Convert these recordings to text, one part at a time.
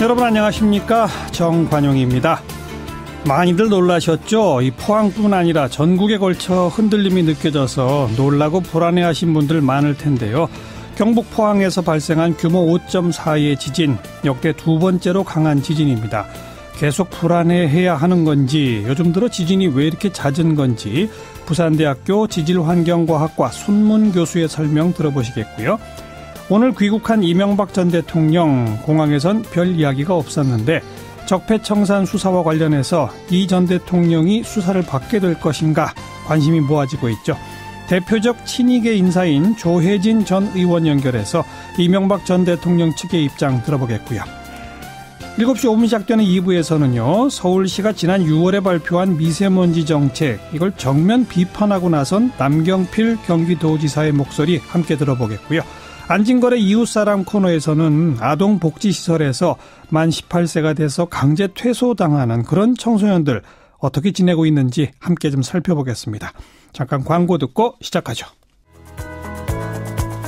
여러분 안녕하십니까, 정관용입니다. 많이들 놀라셨죠? 이 포항뿐 아니라 전국에 걸쳐 흔들림이 느껴져서 놀라고 불안해하신 분들 많을 텐데요. 경북 포항에서 발생한 규모 5.4의 지진, 역대 두 번째로 강한 지진입니다. 계속 불안해해야 하는 건지, 요즘 들어 지진이 왜 이렇게 잦은 건지 부산대학교 지질환경과학과 손문 교수의 설명 들어보시겠고요. 오늘 귀국한 이명박 전 대통령, 공항에선 별 이야기가 없었는데 적폐청산 수사와 관련해서 이 전 대통령이 수사를 받게 될 것인가 관심이 모아지고 있죠. 대표적 친이계 인사인 조혜진 전 의원 연결해서 이명박 전 대통령 측의 입장 들어보겠고요. 7시 5분 시작되는 2부에서는요. 서울시가 지난 6월에 발표한 미세먼지 정책, 이걸 정면 비판하고 나선 남경필 경기도지사의 목소리 함께 들어보겠고요. 안진걸의 이웃사람 코너에서는 아동복지시설에서 만 18세가 돼서 강제 퇴소당하는 그런 청소년들 어떻게 지내고 있는지 함께 좀 살펴보겠습니다. 잠깐 광고 듣고 시작하죠.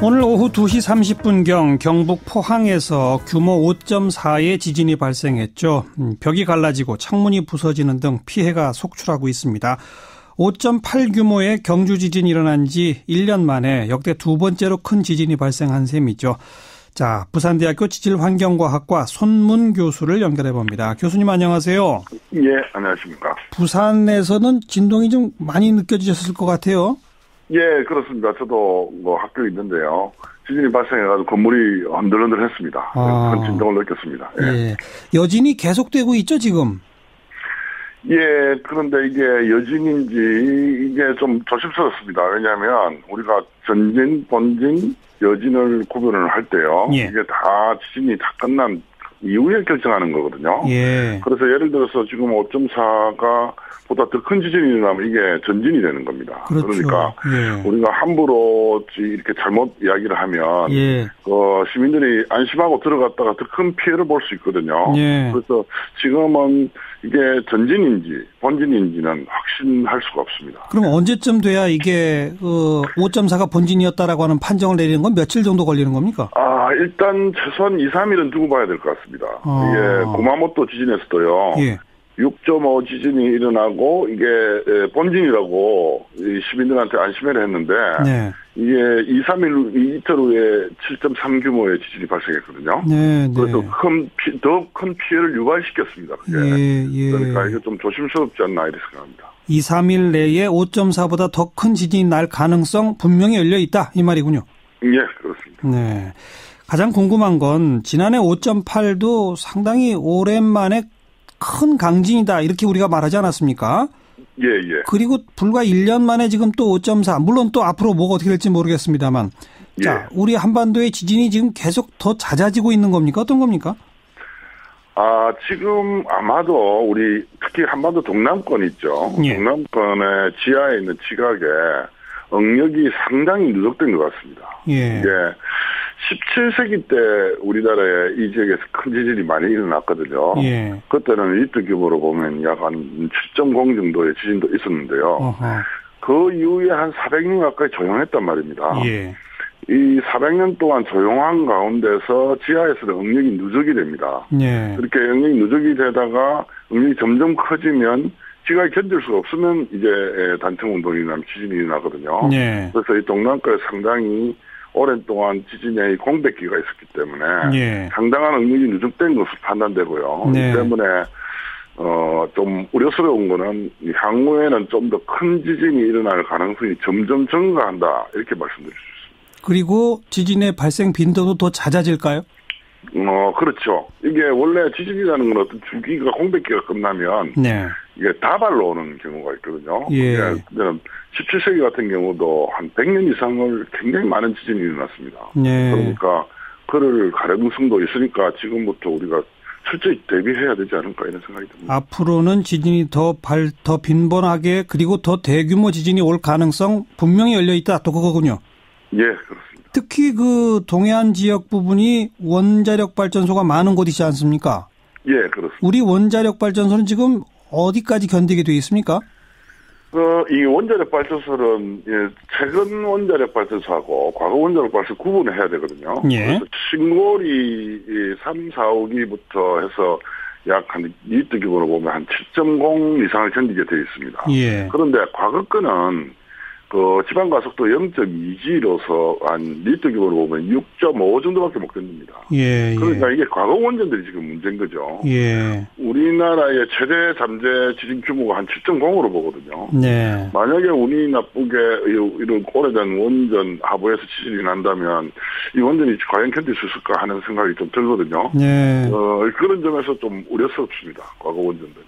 오늘 오후 2시 30분경 경북 포항에서 규모 5.4의 지진이 발생했죠. 벽이 갈라지고 창문이 부서지는 등 피해가 속출하고 있습니다. 5.8 규모의 경주 지진이 일어난 지 1년 만에 역대 두 번째로 큰 지진이 발생한 셈이죠. 자, 부산대학교 지질환경과학과 손문 교수를 연결해 봅니다. 교수님 안녕하세요. 예, 안녕하십니까. 부산에서는 진동이 좀 많이 느껴지셨을 것 같아요. 예, 그렇습니다. 저도 학교에 있는데요. 지진이 발생해가지고 건물이 흔들흔들했습니다. 큰 진동을 느꼈습니다. 예. 예. 여진이 계속되고 있죠, 지금? 예, 그런데 이게 여진인지 이게 좀 조심스럽습니다. 왜냐하면 우리가 전진, 본진, 여진을 구분을 할 때요. 예. 이게 다 지진이 다 끝난 이후에 결정하는 거거든요. 예. 그래서 예를 들어서 지금 5.4가 보다 더 큰 지진이 일어나면 이게 전진이 되는 겁니다. 그렇죠. 그러니까 예. 우리가 함부로 이렇게 잘못 이야기를 하면 예. 시민들이 안심하고 들어갔다가 더 큰 피해를 볼 수 있거든요. 예. 그래서 지금은 이게 전진인지 본진인지는 확신할 수가 없습니다. 그럼 언제쯤 돼야 이게 5.4가 본진이었다라고 하는 판정을 내리는 건 며칠 정도 걸리는 겁니까? 일단 최소한 2, 3일은 두고 봐야 될 것 같습니다. 이게 구마모토 지진에서도요. 예. 6.5 지진이 일어나고 이게 본진이라고 시민들한테 안심을 했는데 네. 이게 2, 3일 이틀 후에 7.3 규모의 지진이 발생했거든요. 네, 네. 그래서 더 큰 피해를 유발시켰습니다. 그게. 예, 예. 그러니까 이게 좀 조심스럽지 않나 이렇게 생각합니다. 2, 3일 내에 5.4보다 더 큰 지진이 날 가능성 분명히 열려 있다 이 말이군요. 예, 그렇습니다. 네. 가장 궁금한 건 지난해 5.8도 상당히 오랜만에 큰 강진이다 이렇게 우리가 말하지 않았습니까? 예, 예. 그리고 불과 1년 만에 지금 또 5.4 물론 또 앞으로 뭐가 어떻게 될지 모르겠습니다만 예. 자, 우리 한반도의 지진이 지금 계속 더 잦아지고 있는 겁니까? 어떤 겁니까? 지금 아마도 우리 특히 한반도 동남권 있죠. 예. 동남권의 지하에 있는 지각에 응력이 상당히 누적된 것 같습니다. 예. 이게 17세기 때 우리나라에 이 지역에서 큰 지진이 많이 일어났거든요. 예. 그때는 리터 규모로 보면 약 한 7.0 정도의 지진도 있었는데요. 어허. 그 이후에 한 400년 가까이 조용했단 말입니다. 예. 이 400년 동안 조용한 가운데서 지하에서는 응력이 누적이 됩니다. 예. 그렇게 응력이 누적이 되다가 응력이 점점 커지면 지각이 견딜 수가 없으면 이제 단층 운동이 일어나면 지진이 일어나거든요. 예. 그래서 이 동남가에 상당히 오랜 동안 지진의 공백기가 있었기 때문에 예. 상당한 응력이 누적된 것으로 판단되고요. 네. 이 때문에 좀 우려스러운 거는 향후에는 좀 더 큰 지진이 일어날 가능성이 점점 증가한다 이렇게 말씀드릴 수 있습니다. 그리고 지진의 발생 빈도도 더 잦아질까요? 그렇죠. 이게 원래 지진이라는 건 어떤 주기가 공백기가 끝나면 네. 이게 다발로 오는 경우가 있거든요. 예. 17세기 같은 경우도 한 100년 이상을 굉장히 많은 지진이 일어났습니다. 네. 그러니까 그럴 가능성도 있으니까 지금부터 우리가 철저히 대비해야 되지 않을까 이런 생각이 듭니다. 앞으로는 지진이 더 빈번하게 그리고 더 대규모 지진이 올 가능성 분명히 열려 있다. 또 그거군요. 예, 그렇습니다. 특히 그 동해안 지역 부분이 원자력 발전소가 많은 곳이지 않습니까? 예, 그렇습니다. 우리 원자력 발전소는 지금 어디까지 견디게 돼 있습니까? 이 원자력 발전소는 최근 원자력 발전소하고 과거 원자력 발전소 구분을 해야 되거든요. 예. 그래서 신골이 3, 4, 5기부터 해서 약 한 리터 기준으로 보면 한 7.0 이상을 견디게 되어 있습니다. 예. 그런데 과거 거는 그 지방가속도 0.2G로서 한 리터 기준으로 보면 6.5 정도밖에 못 견딥니다. 예. 그러니까 이게 과거 원전들이 지금 문제인 거죠. 예. 우리나라의 최대 잠재 지진 규모가 한 7.0으로 보거든요. 네. 만약에 운이 나쁘게 이런 오래된 원전 하부에서 지진이 난다면 이 원전이 과연 견딜 수 있을까 하는 생각이 좀 들거든요. 네. 그런 점에서 좀 우려스럽습니다. 과거 원전들이.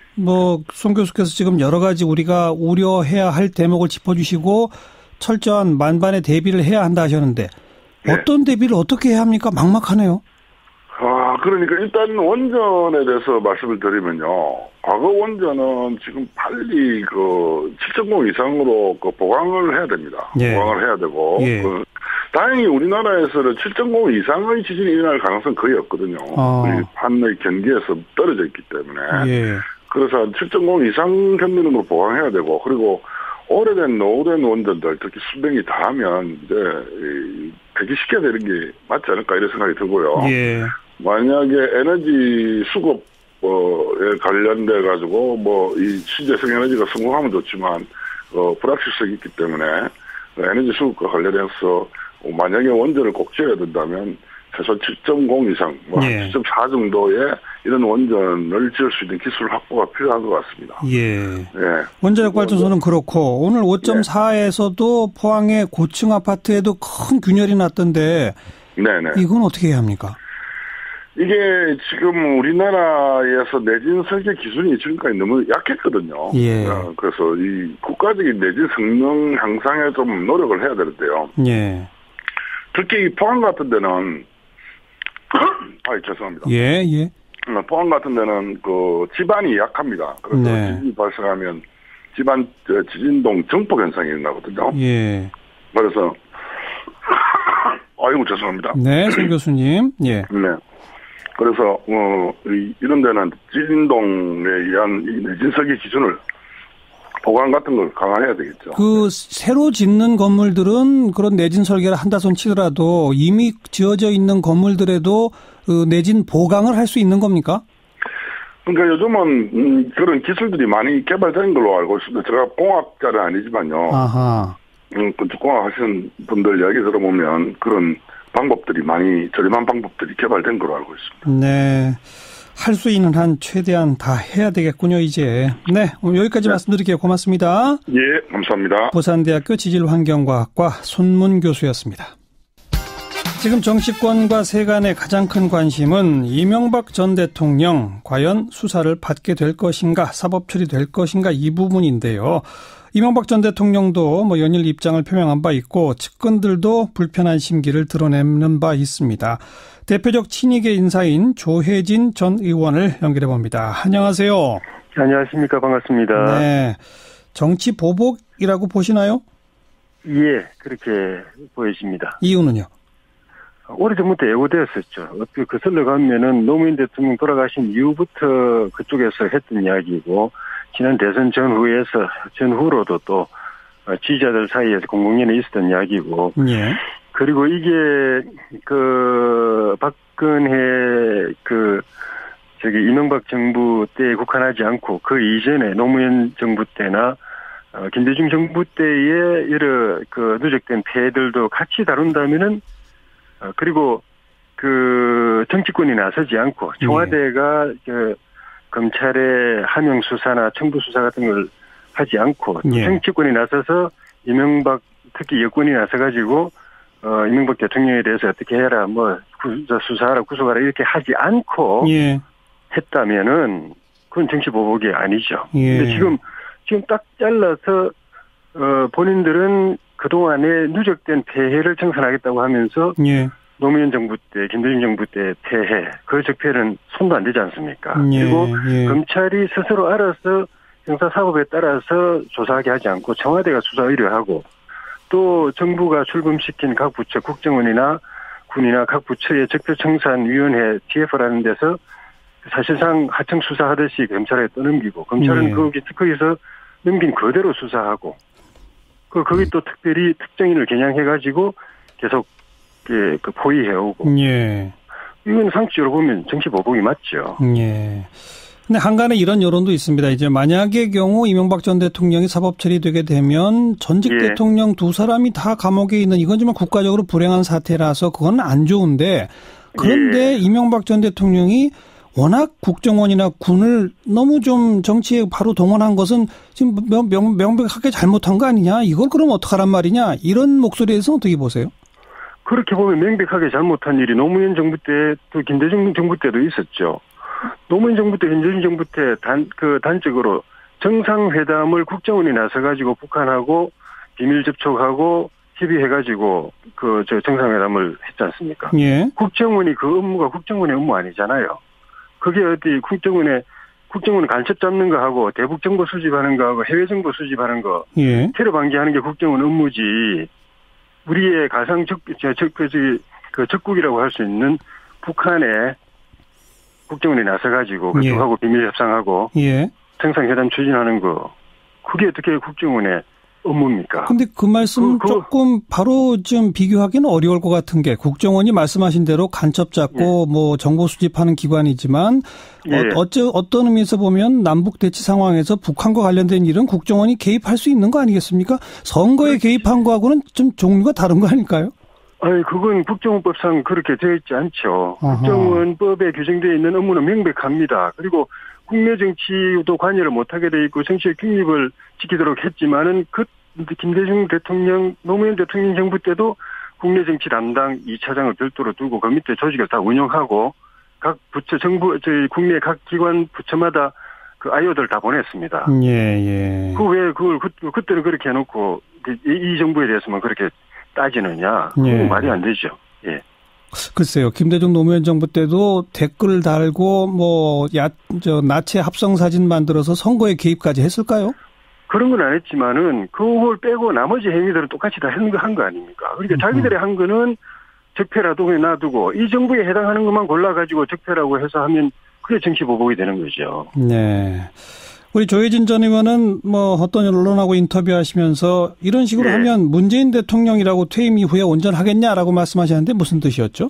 송 교수께서 지금 여러 가지 우리가 우려해야 할 대목을 짚어주시고 철저한 만반의 대비를 해야 한다 하셨는데 네. 어떤 대비를 어떻게 해야 합니까? 막막하네요. 그러니까 일단 원전에 대해서 말씀을 드리면요. 과거 원전은 지금 빨리 7.0 이상으로 보강을 해야 됩니다. 예. 보강을 해야 되고. 예. 다행히 우리나라에서는 7.5 이상의 지진이 일어날 가능성은 거의 없거든요. 우리 판의 경계에서 떨어져 있기 때문에. 예. 그래서 7.0 이상 견디는 걸 보강해야 되고, 그리고 오래된 노후된 원전들, 특히 수명이 다하면 이제 폐기시켜야 되는 게 맞지 않을까 이런 생각이 들고요. 예. 만약에 에너지 수급에 관련돼 가지고 이 신재생 에너지가 성공하면 좋지만 불확실성이 있기 때문에 에너지 수급과 관련해서 만약에 원전을 꼭 지어야 된다면 최소 7.0 이상, 예. 7.4 정도의 이런 원전을 지을 수 있는 기술 확보가 필요한 것 같습니다. 예. 예. 원자력 발전소는 그렇고 오늘 5.4에서도 포항의 고층 아파트에도 큰 균열이 났던데 네네. 이건 어떻게 해야 합니까? 이게 지금 우리나라에서 내진 설계 기준이 지금까지 너무 약했거든요. 예. 그래서 이 국가적인 내진 성능 향상에 좀 노력을 해야 되는데요. 예. 특히 이 포항 같은 데는 죄송합니다. 예, 예. 포항 같은 데는 지반이 약합니다. 그래서 네. 지진이 발생하면 지반 지진동 정폭 현상이 일어나거든요. 예. 그래서 죄송합니다. 네, 송 교수님. 예. 네. 그래서 이런 데는 지진동에 의한 이 내진 설계 기준을 보강 같은 걸 강화해야 되겠죠. 새로 짓는 건물들은 그런 내진 설계를 한다 손 치더라도 이미 지어져 있는 건물들에도 내진 보강을 할 수 있는 겁니까? 그러니까 요즘은 그런 기술들이 많이 개발된 걸로 알고 있습니다. 제가 공학자는 아니지만요. 아하. 건축공학 하시는 분들 이야기 들어보면 그런 방법들이 많이 저렴한 방법들이 개발된 걸로 알고 있습니다. 네. 할 수 있는 한 최대한 다 해야 되겠군요, 이제. 네. 오늘 여기까지 말씀드릴게요. 고맙습니다. 예, 감사합니다. 부산대학교 지질환경과학과 손문 교수였습니다. 지금 정치권과 세간의 가장 큰 관심은 이명박 전 대통령 과연 수사를 받게 될 것인가, 사법 처리될 것인가 이 부분인데요. 이명박 전 대통령도 연일 입장을 표명한 바 있고 측근들도 불편한 심기를 드러내는 바 있습니다. 대표적 친이계 인사인 조혜진 전 의원을 연결해 봅니다. 안녕하세요. 안녕하십니까. 반갑습니다. 네. 정치 보복이라고 보시나요? 예, 그렇게 보여집니다. 이유는요? 오래전부터 예고되었었죠. 어떻게 거슬러 가면은 노무현 대통령 돌아가신 이후부터 그쪽에서 했던 이야기고, 지난 대선 전후로도 또 지지자들 사이에서 공공연히 있었던 이야기고, 예. 그리고 이게 박근혜 이명박 정부 때에 국한하지 않고 그 이전에 노무현 정부 때나 김대중 정부 때의 여러 누적된 폐해들도 같이 다룬다면은 그리고 정치권이 나서지 않고 청와대가 검찰의 하명 수사나 청부 수사 같은 걸 하지 않고 정치권이 나서서 이명박 특히 여권이 나서가지고 이명박 대통령에 대해서 어떻게 해라 수사하라 구속하라 이렇게 하지 않고 했다면은 그건 정치 보복이 아니죠. 근데 지금 딱 잘라서 본인들은 그동안에 누적된 폐해를 청산하겠다고 하면서 노무현 정부 때, 김대중 정부 때 폐해, 그 적폐는 손도 안 대지 않습니까? 그리고 검찰이 스스로 알아서 형사사법에 따라서 조사하게 하지 않고 청와대가 수사 의뢰하고 또 정부가 출범시킨 각 부처, 국정원이나 군이나 각 부처의 적폐청산위원회 TF라는 데서 사실상 하청 수사하듯이 검찰에 떠넘기고 검찰은 거기서 넘긴 그대로 수사하고 거기 또 특별히 특정인을 겨냥해가지고 계속 그 포위해오고. 예. 이건 상식적으로 보면 정치 보복이 맞죠. 예. 근데 한간에 이런 여론도 있습니다. 이제 만약의 경우 이명박 전 대통령이 사법 처리되게 되면 전직 예. 대통령 두 사람이 다 감옥에 있는 이건 정말 국가적으로 불행한 사태라서 그건 안 좋은데 그런데 예. 이명박 전 대통령이 워낙 국정원이나 군을 너무 좀 정치에 바로 동원한 것은 지금 명백하게 잘못한 거 아니냐? 이걸 그럼 어떡하란 말이냐? 이런 목소리에서 어떻게 보세요? 그렇게 보면 명백하게 잘못한 일이 노무현 정부 때 또 김대중 정부 때도 있었죠. 노무현 정부 때, 김대중 정부 때 단적으로 정상회담을 국정원이 나서가지고 북한하고 비밀 접촉하고 협의해가지고 정상회담을 했지 않습니까? 예. 국정원이 그 업무가 국정원의 업무 아니잖아요. 그게 어디 국정원은 간첩 잡는 거 하고 대북 정보 수집하는 거 하고 해외 정보 수집하는 거, 예. 테러 방지하는 게 국정원 업무지. 우리의 가상 적국이라고 할 수 있는 북한에 국정원이 나서가지고 그쪽하고 비밀 협상하고 예. 정상회담 추진하는 거, 그게 어떻게 국정원의 업무입니까? 근데 그 말씀 조금 바로 좀 비교하기는 어려울 것 같은 게 국정원이 말씀하신 대로 간첩 잡고 뭐 정보 수집하는 기관이지만 어떤 의미에서 보면 남북 대치 상황에서 북한과 관련된 일은 국정원이 개입할 수 있는 거 아니겠습니까? 선거에 개입한 거하고는 좀 종류가 다른 거 아닐까요? 아니, 그건 국정원법상 그렇게 되어 있지 않죠. 어허. 국정원법에 규정되어 있는 업무는 명백합니다. 그리고 국내 정치도 관여를 못하게 돼 있고 정치의 중립을 지키도록 했지만은 김대중 대통령, 노무현 대통령 정부 때도 국내 정치 담당 2차장을 별도로 두고 그 밑에 조직을 다 운영하고 각 부처, 저희 국내 각 기관 부처마다 그 아이오들 다 보냈습니다. 예. 그때는 그렇게 해놓고 이 정부에 대해서만 그렇게 따지느냐? 그건 말이 안 되죠. 예. 글쎄요. 김대중 노무현 정부 때도 댓글 달고 나체 합성 사진 만들어서 선거에 개입까지 했을까요? 그런 건 안 했지만은 그걸 빼고 나머지 행위들은 똑같이 다 한 거 아닙니까? 그러니까 자기들이 한 거는 적폐라도 그냥 놔두고 이 정부에 해당하는 것만 골라가지고 적폐라고 해서 하면 그게 정치 보복이 되는 거죠. 네. 우리 조혜진 전 의원은 어떤 언론하고 인터뷰하시면서 이런 식으로 하면 문재인 대통령이라고 퇴임 이후에 온전하겠냐라고 말씀하셨는데 무슨 뜻이었죠?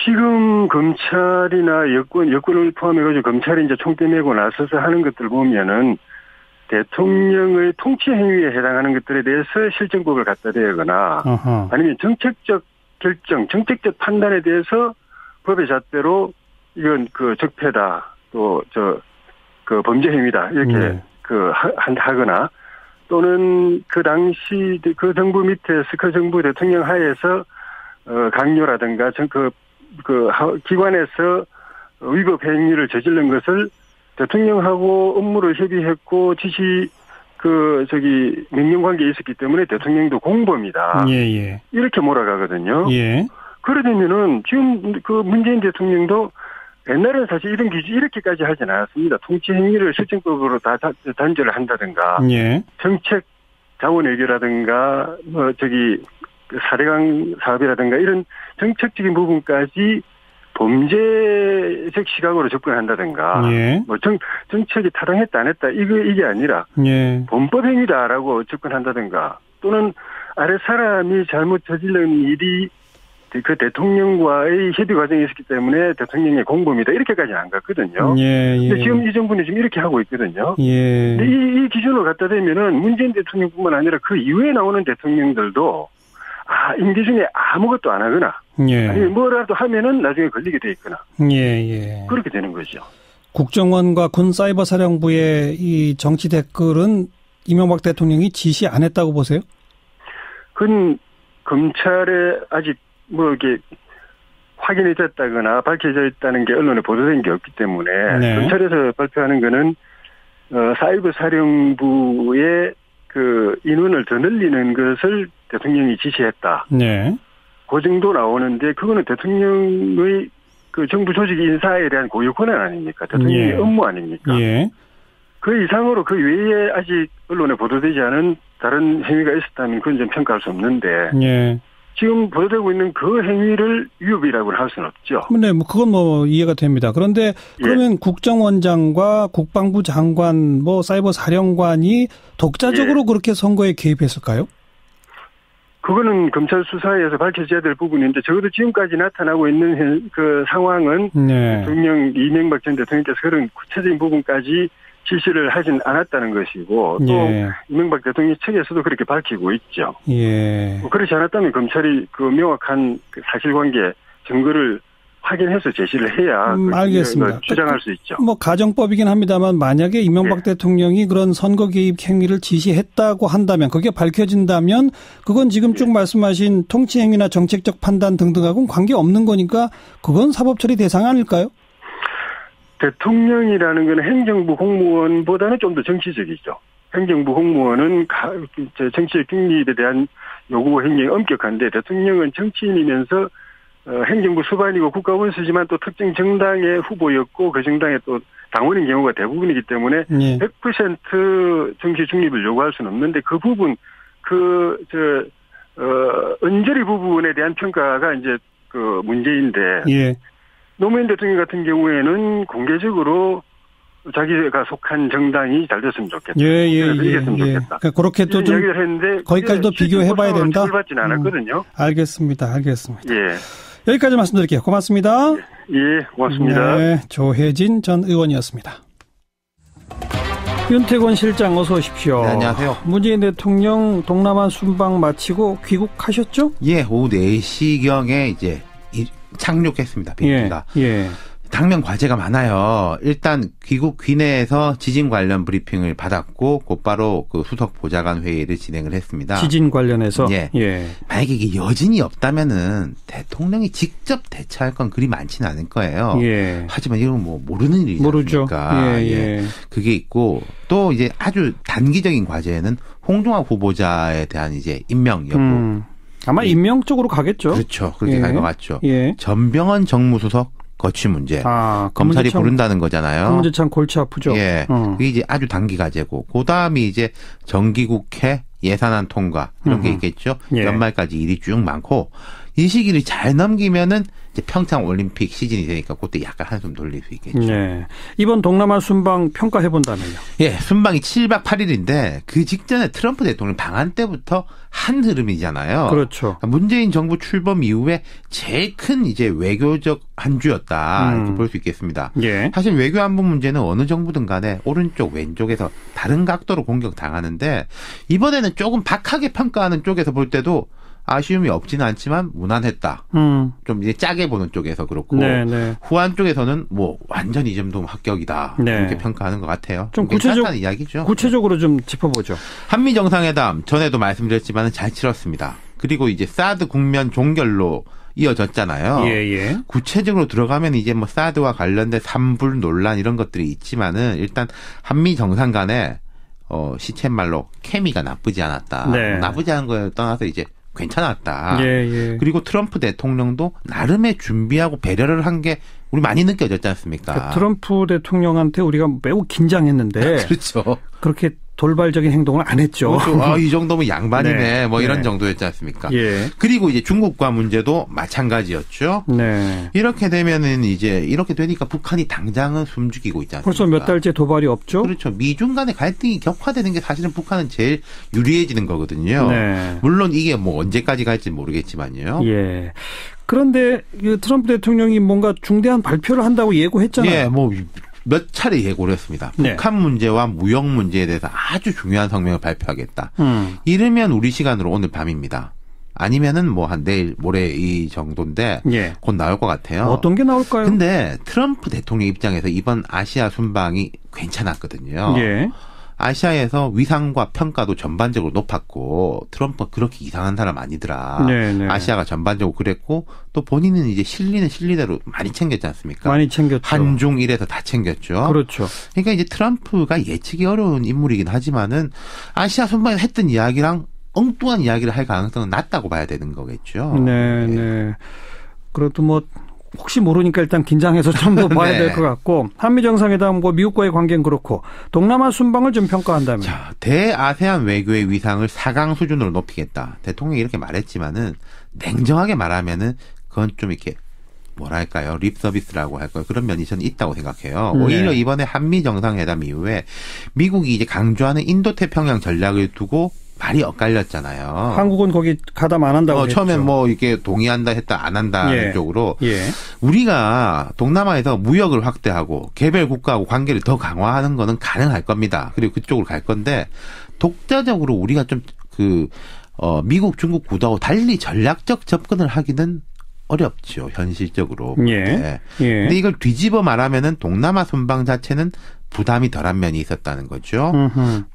지금 검찰이나 여권을 포함해가지고 검찰이 이제 총대 메고 나서서 하는 것들 보면은 대통령의 통치 행위에 해당하는 것들에 대해서 실정법을 갖다 대거나 아니면 정책적 결정, 정책적 판단에 대해서 법의 잣대로 이건 적폐다, 또 범죄 행위다 이렇게 하거나 또는 그 당시 그 정부 밑에서 그 정부 대통령 하에서 강요라든가 기관에서 위법 행위를 저지른 것을 대통령하고 업무를 협의했고 명령 관계에 있었기 때문에 대통령도 공범이다. 예. 이렇게 몰아가거든요. 예. 그러려면은 지금 문재인 대통령도 옛날에는 사실 이런 기준 이렇게까지 하진 않았습니다. 통치 행위를 실정법으로 다 단죄를 한다든가, 정책 자원 외교라든가, 사대강 사업이라든가 이런 정책적인 부분까지 범죄적 시각으로 접근한다든가, 정책이 타당했다 안 했다 이게 아니라 범법 행위다라고 접근한다든가, 또는 아래 사람이 잘못 저지른 일이 그 대통령과의 협의 과정이 있었기 때문에 대통령의 공범이다 이렇게까지는 안 갔거든요. 근데 지금 이 정부는 지금 이렇게 하고 있거든요. 근데 이 기준을 갖다 대면은 문재인 대통령뿐만 아니라 그 이후에 나오는 대통령들도 임기 중에 아무것도 안 하거나 아니면 뭐라도 하면은 나중에 걸리게 돼 있거나 그렇게 되는 거죠. 국정원과 군사이버사령부의 이 정치 댓글은 이명박 대통령이 지시 안 했다고 보세요? 그건 검찰에 아직 이게 확인이 됐다거나 밝혀져 있다는 게 언론에 보도된 게 없기 때문에 검찰에서 발표하는 거는 사이버 사령부의 인원을 더 늘리는 것을 대통령이 지시했다. 그 정도 나오는데 그거는 대통령의 정부 조직 인사에 대한 고유 권한 아닙니까? 대통령의 업무 아닙니까? 그 이상으로 그 외에 아직 언론에 보도되지 않은 다른 행위가 있었다면 그건 좀 평가할 수 없는데 지금 보도되고 있는 그 행위를 위협이라고 할 수는 없죠. 네, 뭐 그건 뭐 이해가 됩니다. 그런데 그러면 국정원장과 국방부 장관, 뭐 사이버 사령관이 독자적으로 그렇게 선거에 개입했을까요? 그거는 검찰 수사에서 밝혀져야 될 부분인데 적어도 지금까지 나타나고 있는 그 상황은 대통령 이명박 전 대통령께서 그런 구체적인 부분까지 지시를 하진 않았다는 것이고 또 이명박 대통령 측에서도 그렇게 밝히고 있죠. 그렇지 않았다면 검찰이 그 명확한 그 사실관계 증거를 확인해서 제시를 해야 알겠습니다. 주장할 수 있죠. 뭐 가정법이긴 합니다만 만약에 이명박 대통령이 그런 선거 개입 행위를 지시했다고 한다면 그게 밝혀진다면 그건 지금 쭉 말씀하신 통치 행위나 정책적 판단 등등하고는 관계없는 거니까 그건 사법처리 대상 아닐까요? 대통령이라는 건 행정부 공무원보다는 좀 더 정치적이죠. 행정부 공무원은 정치적 중립에 대한 요구 굉장히 엄격한데 대통령은 정치인이면서 행정부 수반이고 국가원수지만 또 특정 정당의 후보였고 그 정당의 또 당원인 경우가 대부분이기 때문에 100% 정치 중립을 요구할 수는 없는데 그 부분 언저리 부분에 대한 평가가 이제 그 문제인데 노무현 대통령 같은 경우에는 공개적으로 자기가 속한 정당이 잘 됐으면 좋겠다. 이겼으면 좋겠다. 그러니까 그렇게 또 좀 거기까지도 비교해봐야 된다. 받지는 않았거든요. 알겠습니다. 여기까지 말씀드릴게요. 고맙습니다. 고맙습니다. 네, 조혜진 전 의원이었습니다. 윤태권 실장 어서 오십시오. 네, 안녕하세요. 문재인 대통령 동남아 순방 마치고 귀국하셨죠? 예, 오후 4시경에 이제 착륙했습니다. 비행기가. 당면 과제가 많아요. 일단 귀국 귀내에서 지진 관련 브리핑을 받았고 곧바로 그 수석 보좌관 회의를 진행을 했습니다. 지진 관련해서? 만약에 이게 여진이 없다면은 대통령이 직접 대처할 건 그리 많지는 않을 거예요. 하지만 이건 뭐 모르는 일이지 않습니까? 그게 있고 또 이제 아주 단기적인 과제는 홍종학 후보자에 대한 이제 임명 여부. 아마 임명 쪽으로 가겠죠. 그렇죠. 그렇게 갈 것 같죠. 전병헌 정무수석 거취 문제. 검찰이 부른다는 거잖아요. 그 문제 참 골치 아프죠. 그게 이제 아주 단기 과제고, 그 다음이 이제 정기국회 예산안 통과 이런 게 있겠죠. 연말까지 일이 쭉 많고 이 시기를 잘 넘기면은 이제 평창 올림픽 시즌이 되니까 그때 약간 한숨 돌릴 수 있겠죠. 이번 동남아 순방 평가해 본다면요? 순방이 7박 8일인데 그 직전에 트럼프 대통령 방한 때부터 한 흐름이잖아요. 그렇죠. 문재인 정부 출범 이후에 제일 큰 이제 외교적 한 주였다 이렇게 볼 수 있겠습니다. 사실 외교 안보 문제는 어느 정부든 간에 오른쪽 왼쪽에서 다른 각도로 공격당하는데 이번에는 조금 박하게 평가하는 쪽에서 볼 때도 아쉬움이 없지는 않지만 무난했다. 좀 이제 짜게 보는 쪽에서 그렇고 후한 쪽에서는 뭐 완전 이 정도면 합격이다. 이렇게 평가하는 것 같아요. 좀 이야기죠. 구체적으로 좀 짚어보죠. 한미 정상회담 전에도 말씀드렸지만 잘 치렀습니다. 그리고 이제 사드 국면 종결로 이어졌잖아요. 구체적으로 들어가면 이제 뭐 사드와 관련된 산불 논란 이런 것들이 있지만은 일단 한미 정상 간에 시쳇말로 케미가 나쁘지 않았다. 나쁘지 않은 거에 떠나서 이제 괜찮았다. 그리고 트럼프 대통령도 나름의 준비하고 배려를 한 게 우리 많이 느껴졌지 않습니까? 그러니까 트럼프 대통령한테 우리가 매우 긴장했는데 그렇죠. 그렇게 돌발적인 행동을 안 했죠. 이 정도면 양반이네. 이런 정도였지 않습니까? 그리고 이제 중국과 문제도 마찬가지였죠. 이렇게 되면은 이제 이렇게 되니까 북한이 당장은 숨죽이고 있지 않습니까? 벌써 몇 달째 도발이 없죠. 그렇죠. 미중 간의 갈등이 격화되는 게 사실은 북한은 제일 유리해지는 거거든요. 물론 이게 뭐 언제까지 갈지 모르겠지만요. 그런데 트럼프 대통령이 뭔가 중대한 발표를 한다고 예고했잖아요. 몇 차례 예고를 했습니다. 북한 문제와 무역 문제에 대해서 아주 중요한 성명을 발표하겠다. 이르면 우리 시간으로 오늘 밤입니다. 아니면은 뭐 한 내일 모레 이 정도인데 곧 나올 것 같아요. 어떤 게 나올까요? 근데 트럼프 대통령 입장에서 이번 아시아 순방이 괜찮았거든요. 아시아에서 위상과 평가도 전반적으로 높았고 트럼프가 그렇게 이상한 사람 아니더라. 아시아가 전반적으로 그랬고 또 본인은 이제 실리는 실리대로 많이 챙겼지 않습니까? 많이 챙겼죠. 한중 일에서 다 챙겼죠. 그렇죠. 그러니까 이제 트럼프가 예측이 어려운 인물이긴 하지만은 아시아 순방에서 했던 이야기랑 엉뚱한 이야기를 할 가능성은 낮다고 봐야 되는 거겠죠. 그래도 뭐 혹시 모르니까 일단 긴장해서 좀 더 봐야 될 것 같고 한미 정상회담과 미국과의 관계는 그렇고 동남아 순방을 좀 평가한다면. 자, 대아세안 외교의 위상을 4강 수준으로 높이겠다. 대통령이 이렇게 말했지만은 냉정하게 말하면은 그건 좀 이렇게 뭐랄까요? 립 서비스라고 할까요? 그런 면이 저는 있다고 생각해요. 오히려 이번에 한미 정상회담 이후에 미국이 이제 강조하는 인도태평양 전략을 두고 말이 엇갈렸잖아요. 한국은 거기 가담 안 한다고 했죠. 처음엔 뭐 이게 동의한다 했다 안 한다 쪽으로 예. 우리가 동남아에서 무역을 확대하고 개별 국가하고 관계를 더 강화하는 거는 가능할 겁니다. 그리고 그쪽으로 갈 건데 독자적으로 우리가 좀 미국, 중국 구도하고 달리 전략적 접근을 하기는 어렵죠. 현실적으로. 예. 네. 예. 근데 이걸 뒤집어 말하면은 동남아 순방 자체는 부담이 덜한 면이 있었다는 거죠.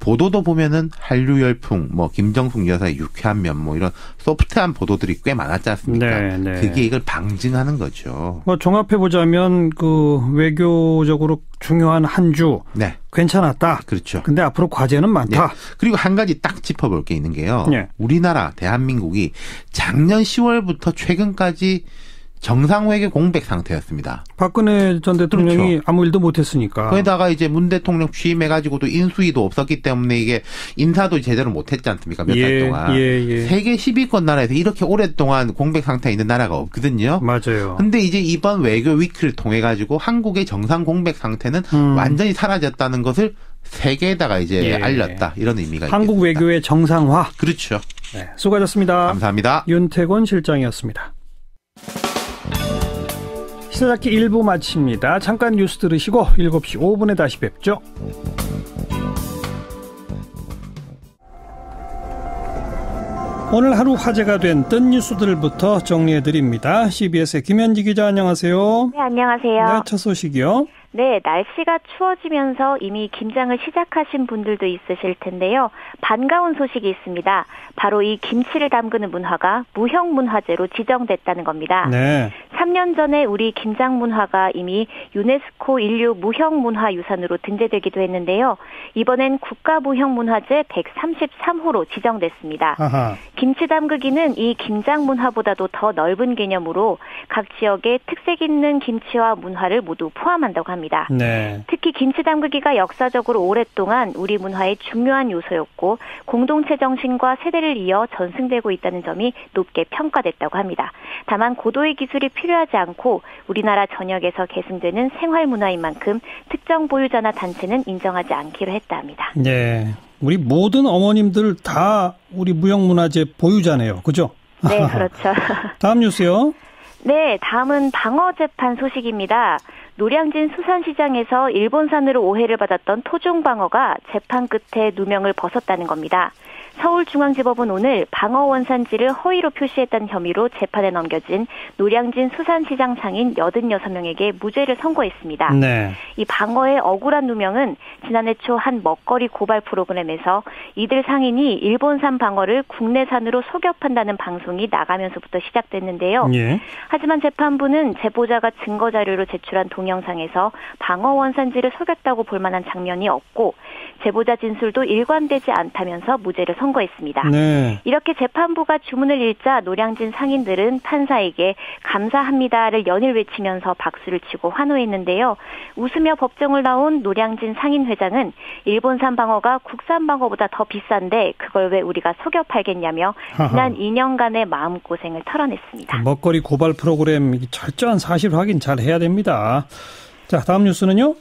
보도도 보면은 한류 열풍, 뭐 김정숙 여사의 유쾌한 면, 뭐 이런 소프트한 보도들이 꽤 많았지 않습니까? 네, 네. 그게 이걸 방증하는 거죠. 뭐 종합해 보자면 그 외교적으로 중요한 한 주 네. 괜찮았다. 그렇죠. 근데 앞으로 과제는 많다. 네. 그리고 한 가지 딱 짚어볼 게 있는 게요. 네. 우리나라 대한민국이 작년 10월부터 최근까지 정상회계 공백 상태였습니다. 박근혜 전 대통령이 그렇죠. 아무 일도 못했으니까. 거기다가 이제 문 대통령 취임해가지고도 인수위도 없었기 때문에 이게 인사도 제대로 못했지 않습니까? 몇 달 동안. 세계 10위권 나라에서 이렇게 오랫동안 공백 상태에 있는 나라가 없거든요. 맞아요. 근데 이제 이번 외교 위키를 통해가지고 한국의 정상 공백 상태는 완전히 사라졌다는 것을 세계에다가 이제 알렸다. 이런 의미가 있겠습니다. 한국 외교의 정상화. 그렇죠. 네, 수고하셨습니다. 감사합니다. 윤태곤 실장이었습니다. 시사잡기 1부 마칩니다. 잠깐 뉴스 들으시고 7시 5분에 다시 뵙죠. 오늘 하루 화제가 된 뜬 뉴스들부터 정리해드립니다. CBS의 김현지 기자 안녕하세요. 네, 안녕하세요. 네, 첫 소식이요. 네, 날씨가 추워지면서 이미 김장을 시작하신 분들도 있으실 텐데요. 반가운 소식이 있습니다. 바로 이 김치를 담그는 문화가 무형문화재로 지정됐다는 겁니다. 네. 3년 전에 우리 김장 문화가 이미 유네스코 인류 무형문화유산으로 등재되기도 했는데요. 이번엔 국가무형문화재 133호로 지정됐습니다. 아하. 김치 담그기는 이 김장 문화보다도 더 넓은 개념으로 각 지역의 특색 있는 김치와 문화를 모두 포함한다고 합니다. 네. 특히 김치 담그기가 역사적으로 오랫동안 우리 문화의 중요한 요소였고 공동체 정신과 세대를 이어 전승되고 있다는 점이 높게 평가됐다고 합니다. 다만 고도의 기술이 필요하지 않고 우리나라 전역에서 계승되는 생활문화인 만큼 특정 보유자나 단체는 인정하지 않기로 했다 합니다. 네. 우리 모든 어머님들 다 우리 무형문화재 보유자네요. 그죠? 네, 그렇죠. 다음 뉴스요. 네, 다음은 방어 재판 소식입니다. 노량진 수산시장에서 일본산으로 오해를 받았던 토종방어가 재판 끝에 누명을 벗었다는 겁니다. 서울중앙지법은 오늘 방어 원산지를 허위로 표시했다는 혐의로 재판에 넘겨진 노량진 수산시장 상인 86명에게 무죄를 선고했습니다. 네. 이 방어의 억울한 누명은 지난해 초 한 먹거리 고발 프로그램에서 이들 상인이 일본산 방어를 국내산으로 속여 판다는 방송이 나가면서부터 시작됐는데요. 예. 하지만 재판부는 제보자가 증거자료로 제출한 동영상에서 방어 원산지를 속였다고 볼 만한 장면이 없고 제보자 진술도 일관되지 않다면서 무죄를 선고했습니다. 네. 이렇게 재판부가 주문을 읽자 노량진 상인들은 판사에게 감사합니다를 연일 외치면서 박수를 치고 환호했는데요. 웃으며 법정을 나온 노량진 상인 회장은 일본산 방어가 국산 방어보다 더 비싼데 그걸 왜 우리가 속여 팔겠냐며 지난 2년간의 마음고생을 털어냈습니다. 먹거리 고발 프로그램 철저한 사실 확인 잘 해야 됩니다. 자, 다음 뉴스는요?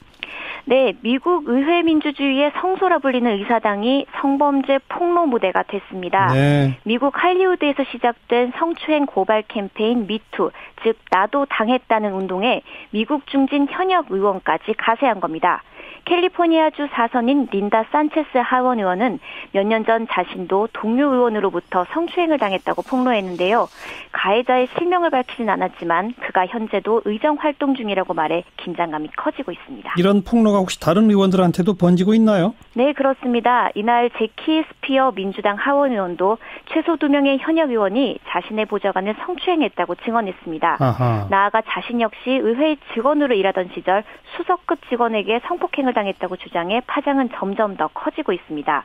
네, 미국 의회 민주주의의 성소라 불리는 의사당이 성범죄 폭로 무대가 됐습니다. 네. 미국 할리우드에서 시작된 성추행 고발 캠페인 미투, 즉 나도 당했다는 운동에 미국 중진 현역 의원까지 가세한 겁니다. 캘리포니아주 사선인 린다 산체스 하원 의원은 몇 년 전 자신도 동료 의원으로부터 성추행을 당했다고 폭로했는데요. 가해자의 실명을 밝히진 않았지만 그가 현재도 의정 활동 중이라고 말해 긴장감이 커지고 있습니다. 이런 폭로가 혹시 다른 의원들한테도 번지고 있나요? 네, 그렇습니다. 이날 제키 스피어 민주당 하원 의원도 최소 2명의 현역 의원이 자신의 보좌관을 성추행했다고 증언했습니다. 아하. 나아가 자신 역시 의회 직원으로 일하던 시절 수석급 직원에게 성폭행을 당했다고 주장해 파장은 점점 더 커지고 있습니다.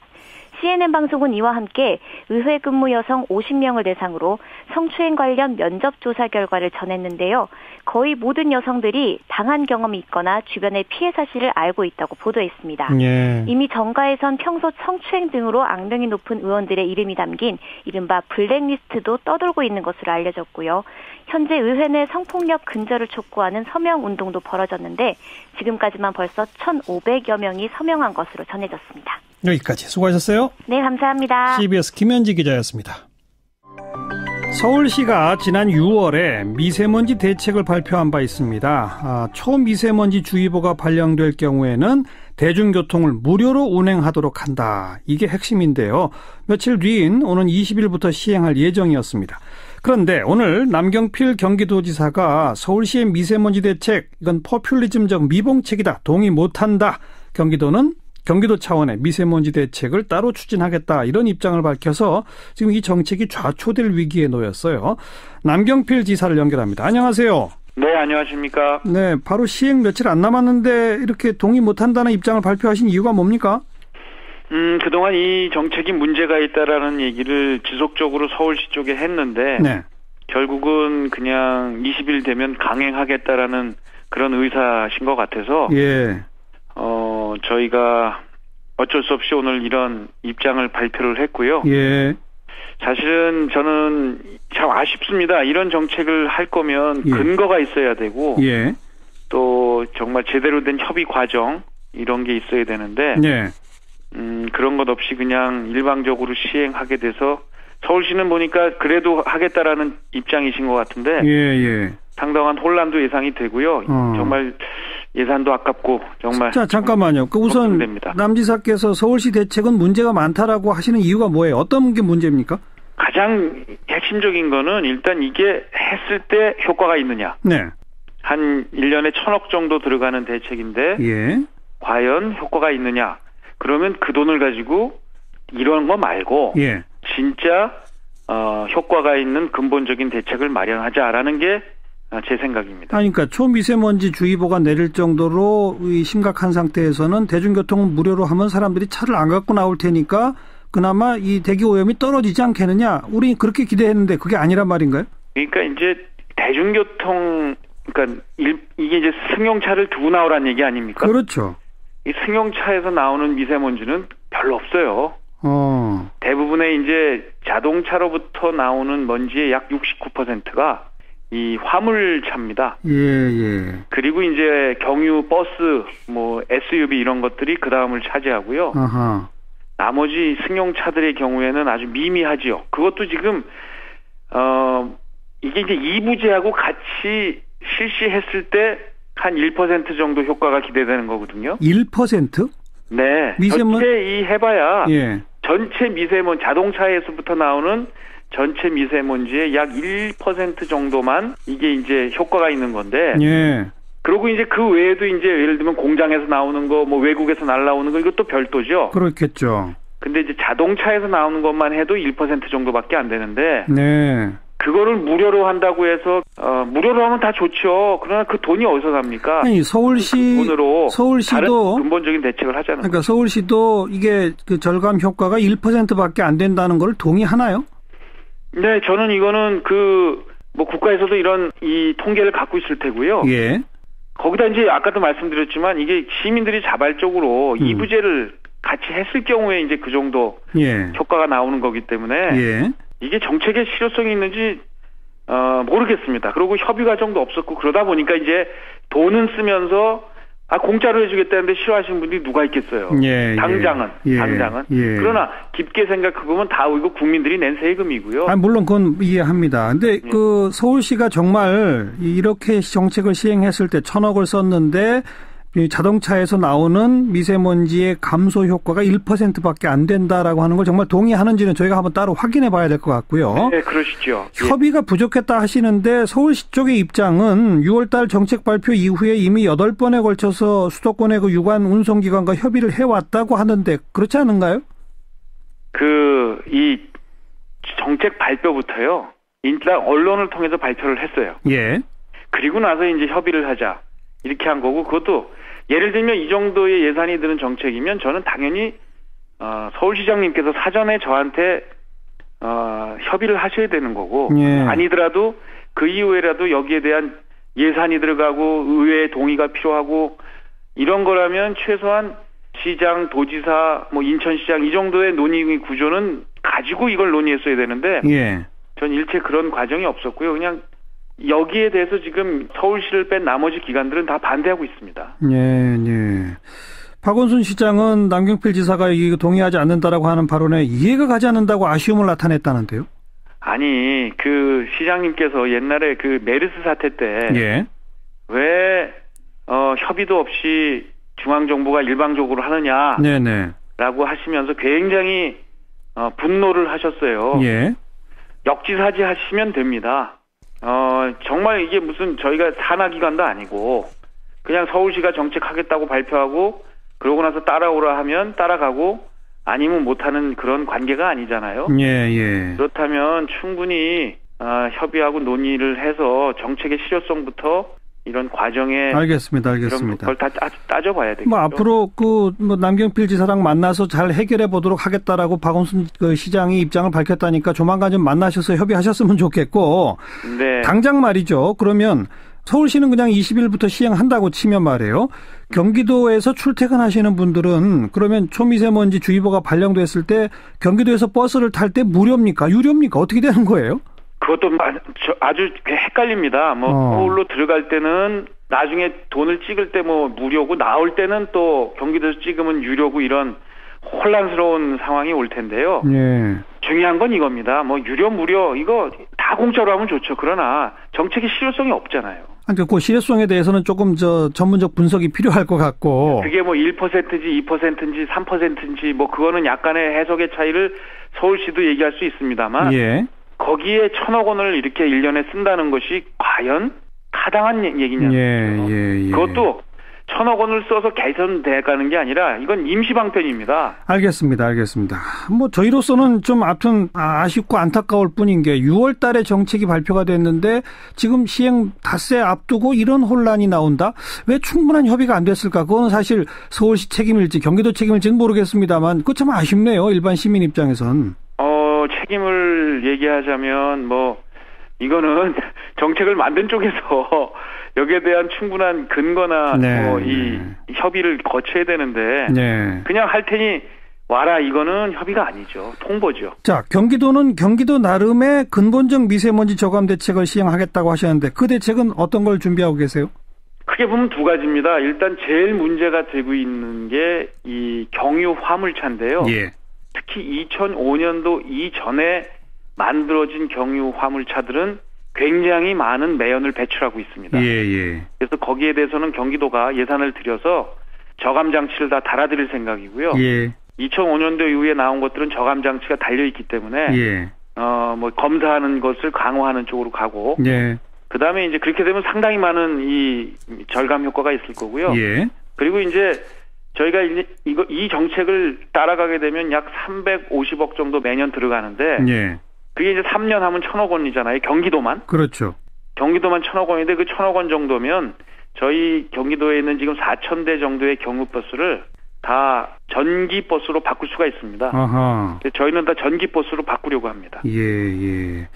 CNN 방송은 이와 함께 의회 근무 여성 50명을 대상으로 성추행 관련 면접 조사 결과를 전했는데요. 거의 모든 여성들이 당한 경험이 있거나 주변의 피해 사실을 알고 있다고 보도했습니다. 예. 이미 정가에선 평소 성추행 등으로 악명이 높은 의원들의 이름이 담긴 이른바 블랙리스트도 떠돌고 있는 것으로 알려졌고요. 현재 의회 내 성폭력 근절을 촉구하는 서명 운동도 벌어졌는데 지금까지만 벌써 1,500여 명이 서명한 것으로 전해졌습니다. 여기까지 수고하셨어요. 네, 감사합니다. CBS 김현지 기자였습니다. 서울시가 지난 6월에 미세먼지 대책을 발표한 바 있습니다. 초미세먼지 주의보가 발령될 경우에는 대중교통을 무료로 운행하도록 한다. 이게 핵심인데요. 며칠 뒤인 오는 20일부터 시행할 예정이었습니다. 그런데 오늘 남경필 경기도지사가 서울시의 미세먼지 대책, 이건 포퓰리즘적 미봉책이다. 동의 못한다. 경기도 차원의 미세먼지 대책을 따로 추진하겠다, 이런 입장을 밝혀서 지금 이 정책이 좌초될 위기에 놓였어요. 남경필 지사를 연결합니다. 안녕하세요. 네, 안녕하십니까. 네, 바로 시행 며칠 안 남았는데 이렇게 동의 못한다는 입장을 발표하신 이유가 뭡니까? 그동안 이 정책이 문제가 있다라는 얘기를 지속적으로 서울시 쪽에 했는데 네. 결국은 그냥 20일 되면 강행하겠다라는 그런 의사신 것 같아서 예. 저희가 어쩔 수 없이 오늘 이런 입장을 발표를 했고요. 예. 사실은 저는 참 아쉽습니다. 이런 정책을 할 거면 예. 근거가 있어야 되고 예. 또 정말 제대로 된 협의 과정 이런 게 있어야 되는데 예. 그런 것 없이 그냥 일방적으로 시행하게 돼서 서울시는 보니까 그래도 하겠다라는 입장이신 것 같은데 예. 상당한 혼란도 예상이 되고요. 정말 예산도 아깝고 정말. 자, 잠깐만요. 우선 걱정됩니다. 남 지사께서 서울시 대책은 문제가 많다라고 하시는 이유가 뭐예요? 어떤 게 문제입니까? 가장 핵심적인 거는 일단 이게 했을 때 효과가 있느냐. 네. 한 1년에 1,000억 정도 들어가는 대책인데 예. 과연 효과가 있느냐. 그러면 그 돈을 가지고 이런 거 말고 예. 진짜 효과가 있는 근본적인 대책을 마련하자라는 게 제 생각입니다. 그러니까 초미세먼지 주의보가 내릴 정도로 심각한 상태에서는 대중교통을 무료로 하면 사람들이 차를 안 갖고 나올 테니까 그나마 이 대기 오염이 떨어지지 않겠느냐. 우리 그렇게 기대했는데 그게 아니란 말인가요? 그러니까 이제 대중교통, 그러니까 이게 이제 승용차를 두고 나오란 얘기 아닙니까? 그렇죠. 이 승용차에서 나오는 미세먼지는 별로 없어요. 대부분의 이제 자동차로부터 나오는 먼지의 약 69%가 이 화물차입니다. 예. 그리고 이제 경유, 버스, 뭐 SUV 이런 것들이 그 다음을 차지하고요. 아하. 나머지 승용차들의 경우에는 아주 미미하지요. 그것도 지금 이게 이제 2부제하고 같이 실시했을 때 한 1% 정도 효과가 기대되는 거거든요. 1%? 네. 전체 해봐야 전체 미세먼지 자동차에서부터 나오는 전체 미세먼지의 약 1% 정도만 이게 이제 효과가 있는 건데. 예. 그리고 이제 그 외에도 이제 예를 들면 공장에서 나오는 거, 뭐 외국에서 날라오는 거 이것도 별도죠. 그렇겠죠. 근데 이제 자동차에서 나오는 것만 해도 1% 정도밖에 안 되는데. 네. 그거를 무료로 한다고 해서 무료로 하면 다 좋죠. 그러나 그 돈이 어디서 납니까? 아니 서울시 그 돈으로 서울시도 다른 근본적인 대책을 하자는. 그러니까 서울시도 이게 그 절감 효과가 1%밖에 안 된다는 걸 동의하나요? 네, 저는 이거는 뭐 국가에서도 이런 이 통계를 갖고 있을 테고요. 예. 거기다 이제 아까도 말씀드렸지만 이게 시민들이 자발적으로 2부제를 같이 했을 경우에 이제 그 정도 효과가 나오는 거기 때문에 이게 정책의 실효성이 있는지 모르겠습니다. 그리고 협의 과정도 없었고 그러다 보니까 이제 돈은 쓰면서 공짜로 해주겠다는데 싫어하시는 분들이 누가 있겠어요. 당장은. 그러나 깊게 생각해보면 다 이거 국민들이 낸 세금이고요. 물론 그건 이해합니다. 근데 그 서울시가 정말 이렇게 정책을 시행했을 때 1,000억을 썼는데 자동차에서 나오는 미세먼지의 감소 효과가 1%밖에 안 된다라고 하는 걸 정말 동의하는지는 저희가 한번 따로 확인해 봐야 될 것 같고요. 네, 그러시죠. 협의가 부족했다 하시는데 서울시 쪽의 입장은 6월달 정책 발표 이후에 이미 8번에 걸쳐서 수도권의 그 유관 운송기관과 협의를 해왔다고 하는데 그렇지 않은가요? 이 정책 발표부터요. 일단 언론을 통해서 발표를 했어요. 예. 그리고 나서 이제 협의를 하자. 이렇게 한 거고 그것도 예를 들면 이 정도의 예산이 드는 정책이면 저는 당연히 서울시장님께서 사전에 저한테 협의를 하셔야 되는 거고 예. 아니더라도 그 이후에라도 여기에 대한 예산이 들어가고 의회의 동의가 필요하고 이런 거라면 최소한 시장, 도지사, 뭐 인천시장 이 정도의 논의 구조는 가지고 이걸 논의했어야 되는데 예. 전 일체 그런 과정이 없었고요. 그냥 여기에 대해서 지금 서울시를 뺀 나머지 기관들은 다 반대하고 있습니다. 예, 예. 박원순 시장은 남경필 지사가 이거 동의하지 않는다라고 하는 발언에 이해가 가지 않는다고 아쉬움을 나타냈다는데요. 아니 그 시장님께서 옛날에 그 메르스 사태 때 왜 협의도 없이 중앙정부가 일방적으로 하느냐라고 네네. 하시면서 굉장히 분노를 하셨어요. 예. 역지사지 하시면 됩니다. 정말 이게 무슨 저희가 산하기관도 아니고 그냥 서울시가 정책하겠다고 발표하고 그러고 나서 따라오라 하면 따라가고 아니면 못하는 그런 관계가 아니잖아요. 예, 예. 그렇다면 충분히 협의하고 논의를 해서 정책의 실효성부터 이런 과정에 알겠습니다. 그걸 다 따져봐야 되겠죠. 뭐 앞으로 남경필 지사랑 만나서 잘 해결해 보도록 하겠다라고 박원순 시장이 입장을 밝혔다니까 조만간 좀 만나셔서 협의하셨으면 좋겠고. 네. 당장 말이죠. 그러면 서울시는 그냥 20일부터 시행한다고 치면 말이에요. 경기도에서 출퇴근하시는 분들은 그러면 초미세먼지 주의보가 발령됐을 때 경기도에서 버스를 탈 때 무료입니까? 유료입니까? 어떻게 되는 거예요? 그것도 아주 헷갈립니다. 서울로 들어갈 때는 나중에 돈을 찍을 때 무료고 나올 때는 또 경기도에서 찍으면 유료고 이런 혼란스러운 상황이 올 텐데요. 예. 중요한 건 이겁니다. 유료 무료 이거 다 공짜로 하면 좋죠. 그러나 정책의 실효성이 없잖아요. 그 실효성에 대해서는 조금 전문적 분석이 필요할 것 같고. 그게 1%인지 2%인지 3%인지 그거는 약간의 해석의 차이를 서울시도 얘기할 수 있습니다만. 예. 거기에 1,000억 원을 이렇게 1년에 쓴다는 것이 과연 타당한 얘기냐. 예. 그것도 1,000억 원을 써서 개선돼 가는 게 아니라 이건 임시방편입니다. 알겠습니다. 저희로서는 좀 아쉽고 안타까울 뿐인 게 6월 달에 정책이 발표가 됐는데 지금 시행 닷새 앞두고 이런 혼란이 나온다? 왜 충분한 협의가 안 됐을까? 그건 사실 서울시 책임일지 경기도 책임일지는 모르겠습니다만 그거 참 아쉽네요. 일반 시민 입장에선. 책임을 얘기하자면 이거는 정책을 만든 쪽에서 여기에 대한 충분한 근거나 이 협의를 거쳐야 되는데 그냥 할 테니 와라 이거는 협의가 아니죠. 통보죠. 자, 경기도는 경기도 나름의 근본적 미세먼지 저감 대책을 시행하겠다고 하셨는데 그 대책은 어떤 걸 준비하고 계세요? 크게 보면 두 가지입니다. 일단 제일 문제가 되고 있는 게 이 경유 화물차인데요. 예. 특히 2005년도 이전에 만들어진 경유 화물차들은 굉장히 많은 매연을 배출하고 있습니다. 예. 그래서 거기에 대해서는 경기도가 예산을 들여서 저감 장치를 다 달아드릴 생각이고요. 예. 2005년도 이후에 나온 것들은 저감 장치가 달려 있기 때문에 검사하는 것을 강화하는 쪽으로 가고 그다음에 이제 그렇게 되면 상당히 많은 이 절감 효과가 있을 거고요. 그리고 이제 저희가 이 정책을 따라가게 되면 약 350억 정도 매년 들어가는데 그게 이제 3년 하면 1,000억 원이잖아요. 경기도만. 그렇죠. 경기도만 1,000억 원인데 그 1,000억 원 정도면 저희 경기도에 있는 지금 4,000대 정도의 경유버스를 다 전기버스로 바꿀 수가 있습니다. 아하. 저희는 다 전기버스로 바꾸려고 합니다. 예.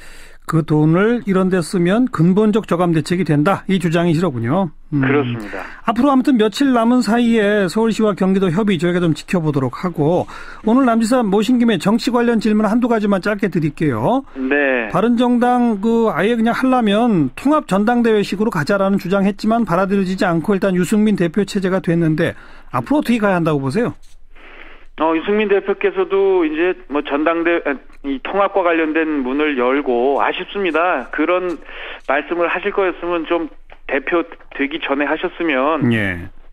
그 돈을 이런 데 쓰면 근본적 저감 대책이 된다. 이 주장이시로군요. 그렇습니다. 앞으로 아무튼 며칠 남은 사이에 서울시와 경기도 협의 저희가 좀 지켜보도록 하고 오늘 남지사 모신 김에 정치 관련 질문 한두 가지만 짧게 드릴게요. 네. 바른정당 아예 그냥 하려면 통합 전당대회식으로 가자라는 주장했지만 받아들여지지 않고 일단 유승민 대표 체제가 됐는데 앞으로 어떻게 가야 한다고 보세요? 유승민 대표께서도 이제 이 통합과 관련된 문을 열고 아쉽습니다. 그런 말씀을 하실 거였으면 좀 대표 되기 전에 하셨으면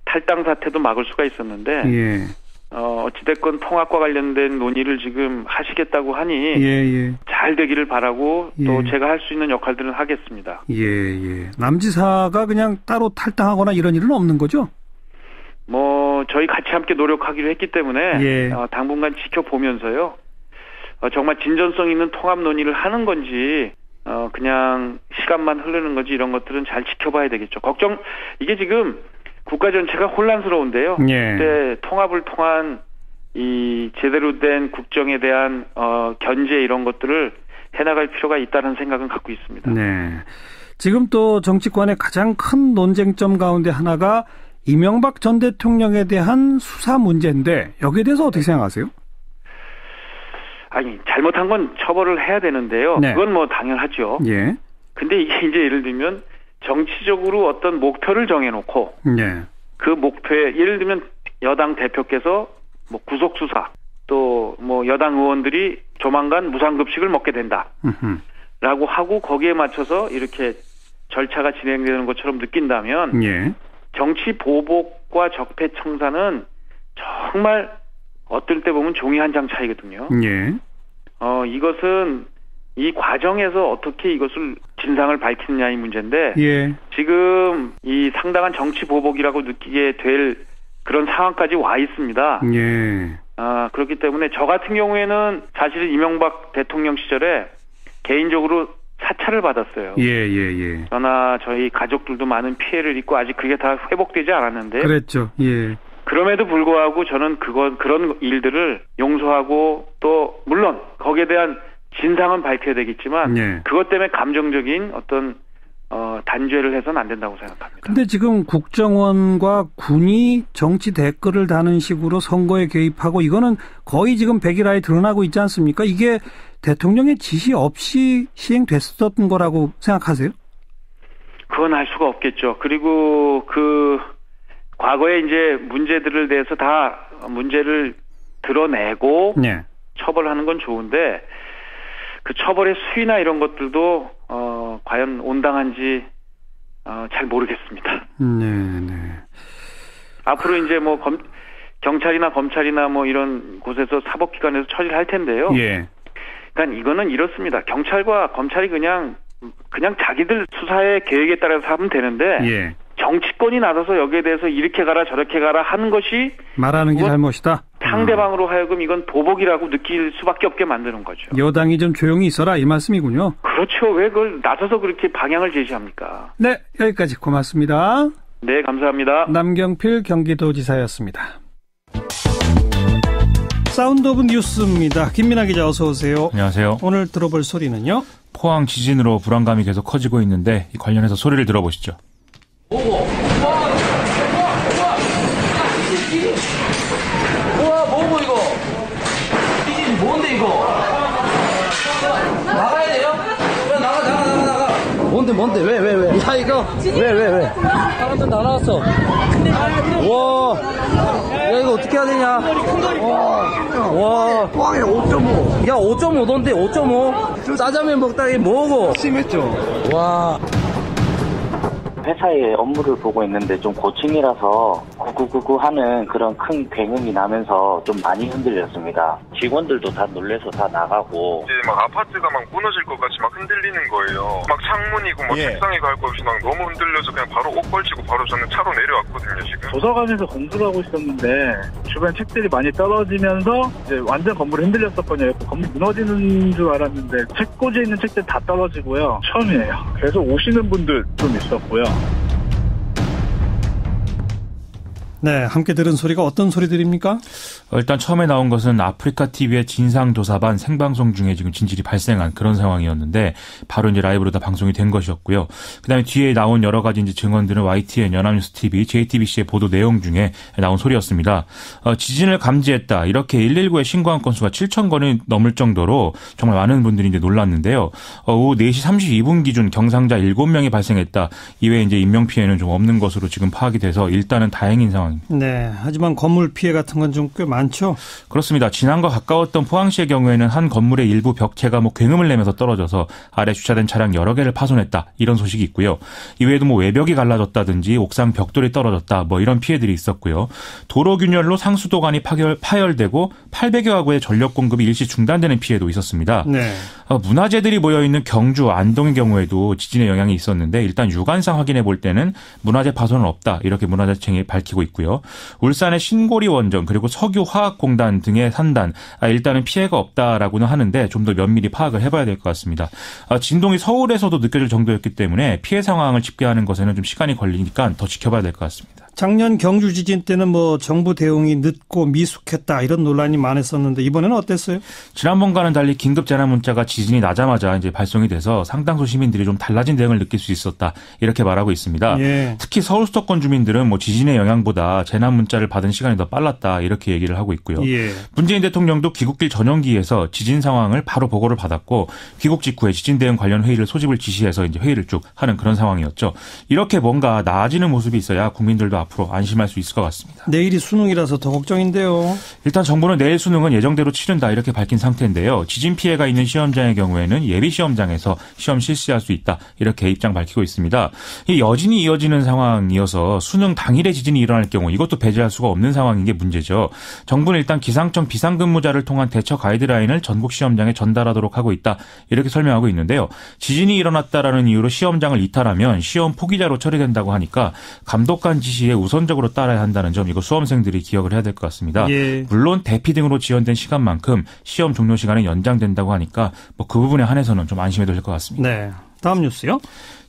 탈당 사태도 막을 수가 있었는데 어찌됐건 통합과 관련된 논의를 지금 하시겠다고 하니 잘 되기를 바라고 또 제가 할 수 있는 역할들은 하겠습니다. 남지사가 그냥 따로 탈당하거나 이런 일은 없는 거죠? 저희 같이 함께 노력하기로 했기 때문에 당분간 지켜보면서요. 정말 진전성 있는 통합 논의를 하는 건지 그냥 시간만 흐르는 건지 이런 것들은 잘 지켜봐야 되겠죠. 이게 지금 국가 전체가 혼란스러운데요. 그때 통합을 통한 이 제대로 된 국정에 대한 견제 이런 것들을 해나갈 필요가 있다는 생각은 갖고 있습니다. 네. 지금 또 정치권의 가장 큰 논쟁점 가운데 하나가 이명박 전 대통령에 대한 수사 문제인데 여기에 대해서 어떻게 생각하세요? 아니, 잘못한 건 처벌을 해야 되는데요. 네. 그건 뭐 당연하죠. 예. 근데 이게 이제 예를 들면 정치적으로 어떤 목표를 정해놓고 네. 그 목표에 예를 들면 여당 대표께서 뭐 구속 수사 또 뭐 여당 의원들이 조만간 무상급식을 먹게 된다라고 하고 거기에 맞춰서 이렇게 절차가 진행되는 것처럼 느낀다면 예. 정치 보복과 적폐 청산은 정말 어떨 때 보면 종이 한 장 차이거든요. 예. 이것은 이 과정에서 어떻게 이것을 진상을 밝히느냐의 문제인데 예. 지금 이 상당한 정치 보복이라고 느끼게 될 그런 상황까지 와 있습니다. 예. 그렇기 때문에 저 같은 경우에는 사실은 이명박 대통령 시절에 개인적으로 사찰을 받았어요. 예. 저나 저희 가족들도 많은 피해를 입고 아직 그게 다 회복되지 않았는데. 그랬죠. 예. 그럼에도 불구하고 저는 그런 일들을 용서하고 또 물론 거기에 대한 진상은 밝혀야 되겠지만 예. 그것 때문에 감정적인 어떤 단죄를 해서는 안 된다고 생각합니다. 근데 지금 국정원과 군이 정치 댓글을 다는 식으로 선거에 개입하고 이거는 거의 지금 백일화에 드러나고 있지 않습니까? 이게 대통령의 지시 없이 시행됐었던 거라고 생각하세요? 그건 알 수가 없겠죠. 그리고 과거에 이제 문제들을 대해서 다 문제를 드러내고 네. 처벌하는 건 좋은데 그 처벌의 수위나 이런 것들도 과연 온당한지 잘 모르겠습니다. 네. 앞으로 이제 뭐 경찰이나 검찰이나 뭐 이런 곳에서 사법기관에서 처리를 할 텐데요. 예. 그러니까 이거는 이렇습니다. 경찰과 검찰이 그냥 자기들 수사의 계획에 따라서 하면 되는데 예. 정치권이 나서서 여기에 대해서 이렇게 가라 저렇게 가라 하는 것이 말하는 게 잘못이다. 상대방으로 하여금 이건 보복이라고 느낄 수밖에 없게 만드는 거죠. 여당이 좀 조용히 있어라 이 말씀이군요. 그렇죠. 왜 그걸 나서서 그렇게 방향을 제시합니까? 네, 여기까지 고맙습니다. 네, 감사합니다. 남경필 경기도지사였습니다. 사운드 오브 뉴스입니다. 김민아 기자 어서 오세요. 안녕하세요. 오늘 들어볼 소리는요? 포항 지진으로 불안감이 계속 커지고 있는데 관련해서 소리를 들어보시죠. 우와, 뭐고 이거? 이게 뭔데 이거? 나가야 돼요? 나가. 뭔데? 왜? 야 이거 왜? 사람들 다 나왔어. 와, 야 이거 어떻게 해야 되냐? 와, 포항에 5.5. 야 5.5던데 5.5. 짜장면 먹다가 뭐고? 심했죠. 와. 회사의 업무를 보고 있는데 좀 고층이라서 구구구구 하는 그런 큰 굉음이 나면서 좀 많이 흔들렸습니다. 직원들도 다 놀래서 다 나가고 이제 막 아파트가 막 무너질 것 같이 막 흔들리는 거예요. 막 창문이고 막 책상이 갈 것 없이 막 너무 흔들려서 그냥 바로 옷 걸치고 바로 저는 차로 내려왔거든요. 지금 도서관에서 공부를 하고 있었는데 주변 책들이 많이 떨어지면서 이제 완전 건물이 흔들렸었거든요. 건물 무너지는 줄 알았는데 책꽂이에 있는 책들 다 떨어지고요. 처음이에요. 계속 오시는 분들 좀 있었고요. 네, 함께 들은 소리가 어떤 소리들입니까? 일단 처음에 나온 것은 아프리카 TV의 진상조사반 생방송 중에 지금 진실이 발생한 그런 상황이었는데 바로 이제 라이브로 다 방송이 된 것이었고요. 그다음에 뒤에 나온 여러 가지 이제 증언들은 YTN, 연합뉴스 TV, JTBC의 보도 내용 중에 나온 소리였습니다. 지진을 감지했다. 이렇게 119에 신고한 건수가 7,000건이 넘을 정도로 정말 많은 분들이 이제 놀랐는데요. 오후 4시 32분 기준 경상자 7명이 발생했다. 이외에 이제 인명 피해는 좀 없는 것으로 지금 파악이 돼서 일단은 다행인 상황입니다. 네, 하지만 건물 피해 같은 건 좀 꽤 많죠? 그렇습니다. 지난과 가까웠던 포항시의 경우에는 한 건물의 일부 벽체가 굉음을 내면서 떨어져서 아래 주차된 차량 여러 개를 파손했다. 이런 소식이 있고요. 이외에도 외벽이 갈라졌다든지 옥상 벽돌이 떨어졌다. 이런 피해들이 있었고요. 도로 균열로 상수도관이 파열되고 800여 가구의 전력 공급이 일시 중단되는 피해도 있었습니다. 네. 문화재들이 모여있는 경주, 안동의 경우에도 지진의 영향이 있었는데 일단 육안상 확인해 볼 때는 문화재 파손은 없다. 이렇게 문화재청이 밝히고 있고요. 울산의 신고리 원전 그리고 석유화학공단 등의 산단 일단은 피해가 없다라고는 하는데 좀 더 면밀히 파악을 해봐야 될 것 같습니다. 진동이 서울에서도 느껴질 정도였기 때문에 피해 상황을 집계하는 것에는 좀 시간이 걸리니까 더 지켜봐야 될 것 같습니다. 작년 경주 지진 때는 뭐 정부 대응이 늦고 미숙했다 이런 논란이 많았었는데 이번에는 어땠어요? 지난번과는 달리 긴급 재난 문자가 지진이 나자마자 이제 발송이 돼서 상당수 시민들이 좀 달라진 대응을 느낄 수 있었다 이렇게 말하고 있습니다. 예. 특히 서울 수도권 주민들은 뭐 지진의 영향보다 재난 문자를 받은 시간이 더 빨랐다 이렇게 얘기를 하고 있고요. 예. 문재인 대통령도 귀국길 전용기에서 지진 상황을 바로 보고를 받았고 귀국 직후에 지진 대응 관련 회의를 소집을 지시해서 이제 회의를 쭉 하는 그런 상황이었죠. 이렇게 뭔가 나아지는 모습이 있어야 국민들도 앞으로 안심할 수 있을 것 같습니다. 내일이 수능이라서 더 걱정인데요. 일단 정부는 내일 수능은 예정대로 치른다 이렇게 밝힌 상태인데요. 지진 피해가 있는 시험장의 경우에는 예비 시험장에서 시험 실시할 수 있다 이렇게 입장 밝히고 있습니다. 이 여진이 이어지는 상황이어서 수능 당일에 지진이 일어날 경우 이것도 배제할 수가 없는 상황인 게 문제죠. 정부는 일단 기상청 비상근무자를 통한 대처 가이드라인을 전국 시험장에 전달하도록 하고 있다 이렇게 설명하고 있는데요. 지진이 일어났다라는 이유로 시험장을 이탈하면 시험 포기자로 처리된다고 하니까 감독관 지시에 우선적으로 따라야 한다는 점 이거 수험생들이 기억을 해야 될 것 같습니다. 예. 물론 대피 등으로 지연된 시간만큼 시험 종료 시간은 연장된다고 하니까 뭐 그 부분에 한해서는 좀 안심해도 될 것 같습니다. 네. 다음 뉴스요.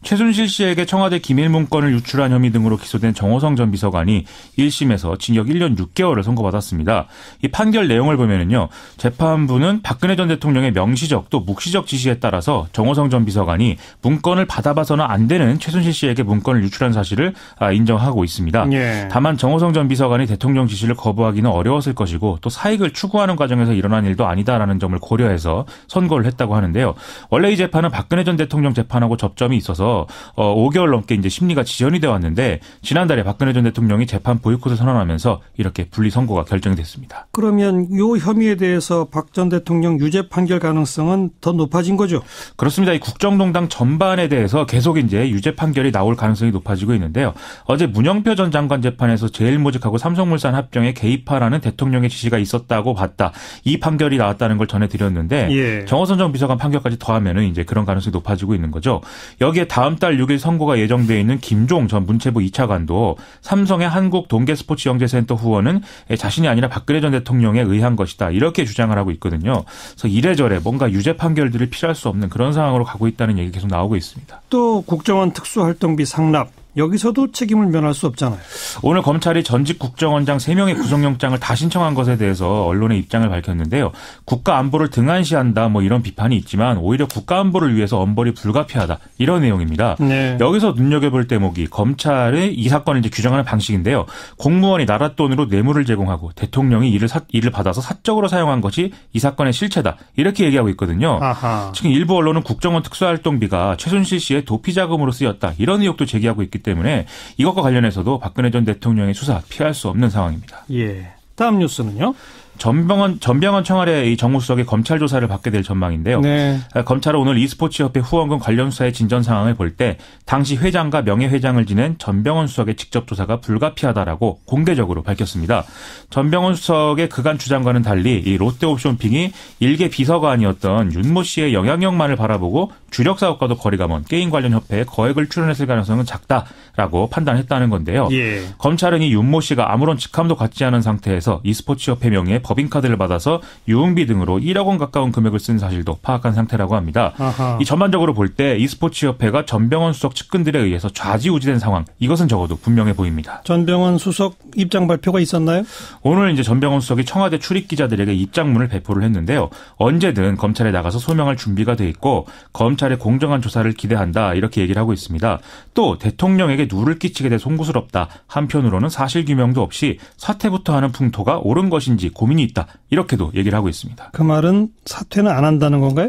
최순실 씨에게 청와대 기밀 문건을 유출한 혐의 등으로 기소된 정호성 전 비서관이 1심에서 징역 1년 6개월을 선고받았습니다. 이 판결 내용을 보면은요, 재판부는 박근혜 전 대통령의 명시적 또 묵시적 지시에 따라서 정호성 전 비서관이 문건을 받아봐서는 안 되는 최순실 씨에게 문건을 유출한 사실을 인정하고 있습니다. 예. 다만 정호성 전 비서관이 대통령 지시를 거부하기는 어려웠을 것이고 또 사익을 추구하는 과정에서 일어난 일도 아니다라는 점을 고려해서 선고를 했다고 하는데요. 원래 이 재판은 박근혜 전 대통령 재판하고 접점이 있어서 5개월 넘게 이제 심리가 지연이 되어 왔는데 지난달에 박근혜 전 대통령이 재판 보이콧을 선언하면서 이렇게 분리 선고가 결정이 됐습니다. 그러면 이 혐의에 대해서 박 전 대통령 유죄 판결 가능성은 더 높아진 거죠? 그렇습니다. 이 국정농단 전반에 대해서 계속 이제 유죄 판결이 나올 가능성이 높아지고 있는데요. 어제 문영표 전 장관 재판에서 제일모직하고 삼성물산 합병에 개입하라는 대통령의 지시가 있었다고 봤다. 이 판결이 나왔다는 걸 전해드렸는데 예. 정호성 전 비서관 판결까지 더하면은 이제 그런 가능성이 높아지고 있는 거죠. 여기에 다음 달 6일 선고가 예정되어 있는 김종 전 문체부 2차관도 삼성의 한국동계스포츠영재센터 후원은 자신이 아니라 박근혜 전 대통령에 의한 것이다. 이렇게 주장을 하고 있거든요. 그래서 이래저래 뭔가 유죄 판결들을 피할 수 없는 그런 상황으로 가고 있다는 얘기 계속 나오고 있습니다. 또 국정원 특수활동비 상납. 여기서도 책임을 면할 수 없잖아요. 오늘 검찰이 전직 국정원장 3명의 구속영장을 다 신청한 것에 대해서 언론의 입장을 밝혔는데요. 국가안보를 등한시한다 뭐 이런 비판이 있지만 오히려 국가안보를 위해서 엄벌이 불가피하다 이런 내용입니다. 네. 여기서 눈여겨볼 대목이 검찰의 이 사건을 이제 규정하는 방식인데요. 공무원이 나라 돈으로 뇌물을 제공하고 대통령이 이를 받아서 사적으로 사용한 것이 이 사건의 실체다 이렇게 얘기하고 있거든요. 아하. 지금 일부 언론은 국정원 특수활동비가 최순실 씨의 도피자금으로 쓰였다 이런 의혹도 제기하고 있기 때문에 이것과 관련해서도 박근혜 전 대통령의 수사 피할 수 없는 상황입니다. 예. 다음 뉴스는요? 전병헌 청와대 정무수석의 검찰 조사를 받게 될 전망인데요. 네. 검찰은 오늘 e스포츠협회 후원금 관련 수사의 진전 상황을 볼 때 당시 회장과 명예회장을 지낸 전병헌 수석의 직접 조사가 불가피하다라고 공개적으로 밝혔습니다. 전병헌 수석의 그간 주장과는 달리 이 롯데옵션핑이 일개 비서관이었던 윤모 씨의 영향력만을 바라보고 주력 사업과도 거리가 먼 게임 관련 협회에 거액을 출연했을 가능성은 작다라고 판단했다는 건데요. 예. 검찰은 이 윤모 씨가 아무런 직함도 갖지 않은 상태에서 e스포츠협회 명의의 법인카드를 받아서 유흥비 등으로 1억 원 가까운 금액을 쓴 사실도 파악한 상태라고 합니다. 아하. 이 전반적으로 볼 때 e스포츠협회가 전병헌 수석 측근들에 의해서 좌지우지된 상황 이것은 적어도 분명해 보입니다. 전병헌 수석 입장 발표가 있었나요? 오늘 이제 전병헌 수석이 청와대 출입 기자들에게 입장문을 배포를 했는데요. 언제든 검찰에 나가서 소명할 준비가 돼 있고 검찰의 공정한 조사를 기대한다 이렇게 얘기를 하고 있습니다. 또 대통령에게 누를 끼치게 돼 송구스럽다. 한편으로는 사실 규명도 없이 사퇴부터 하는 풍토가 옳은 것인지 고민이 있다. 이렇게도 얘기를 하고 있습니다. 그 말은 사퇴는 안 한다는 건가요?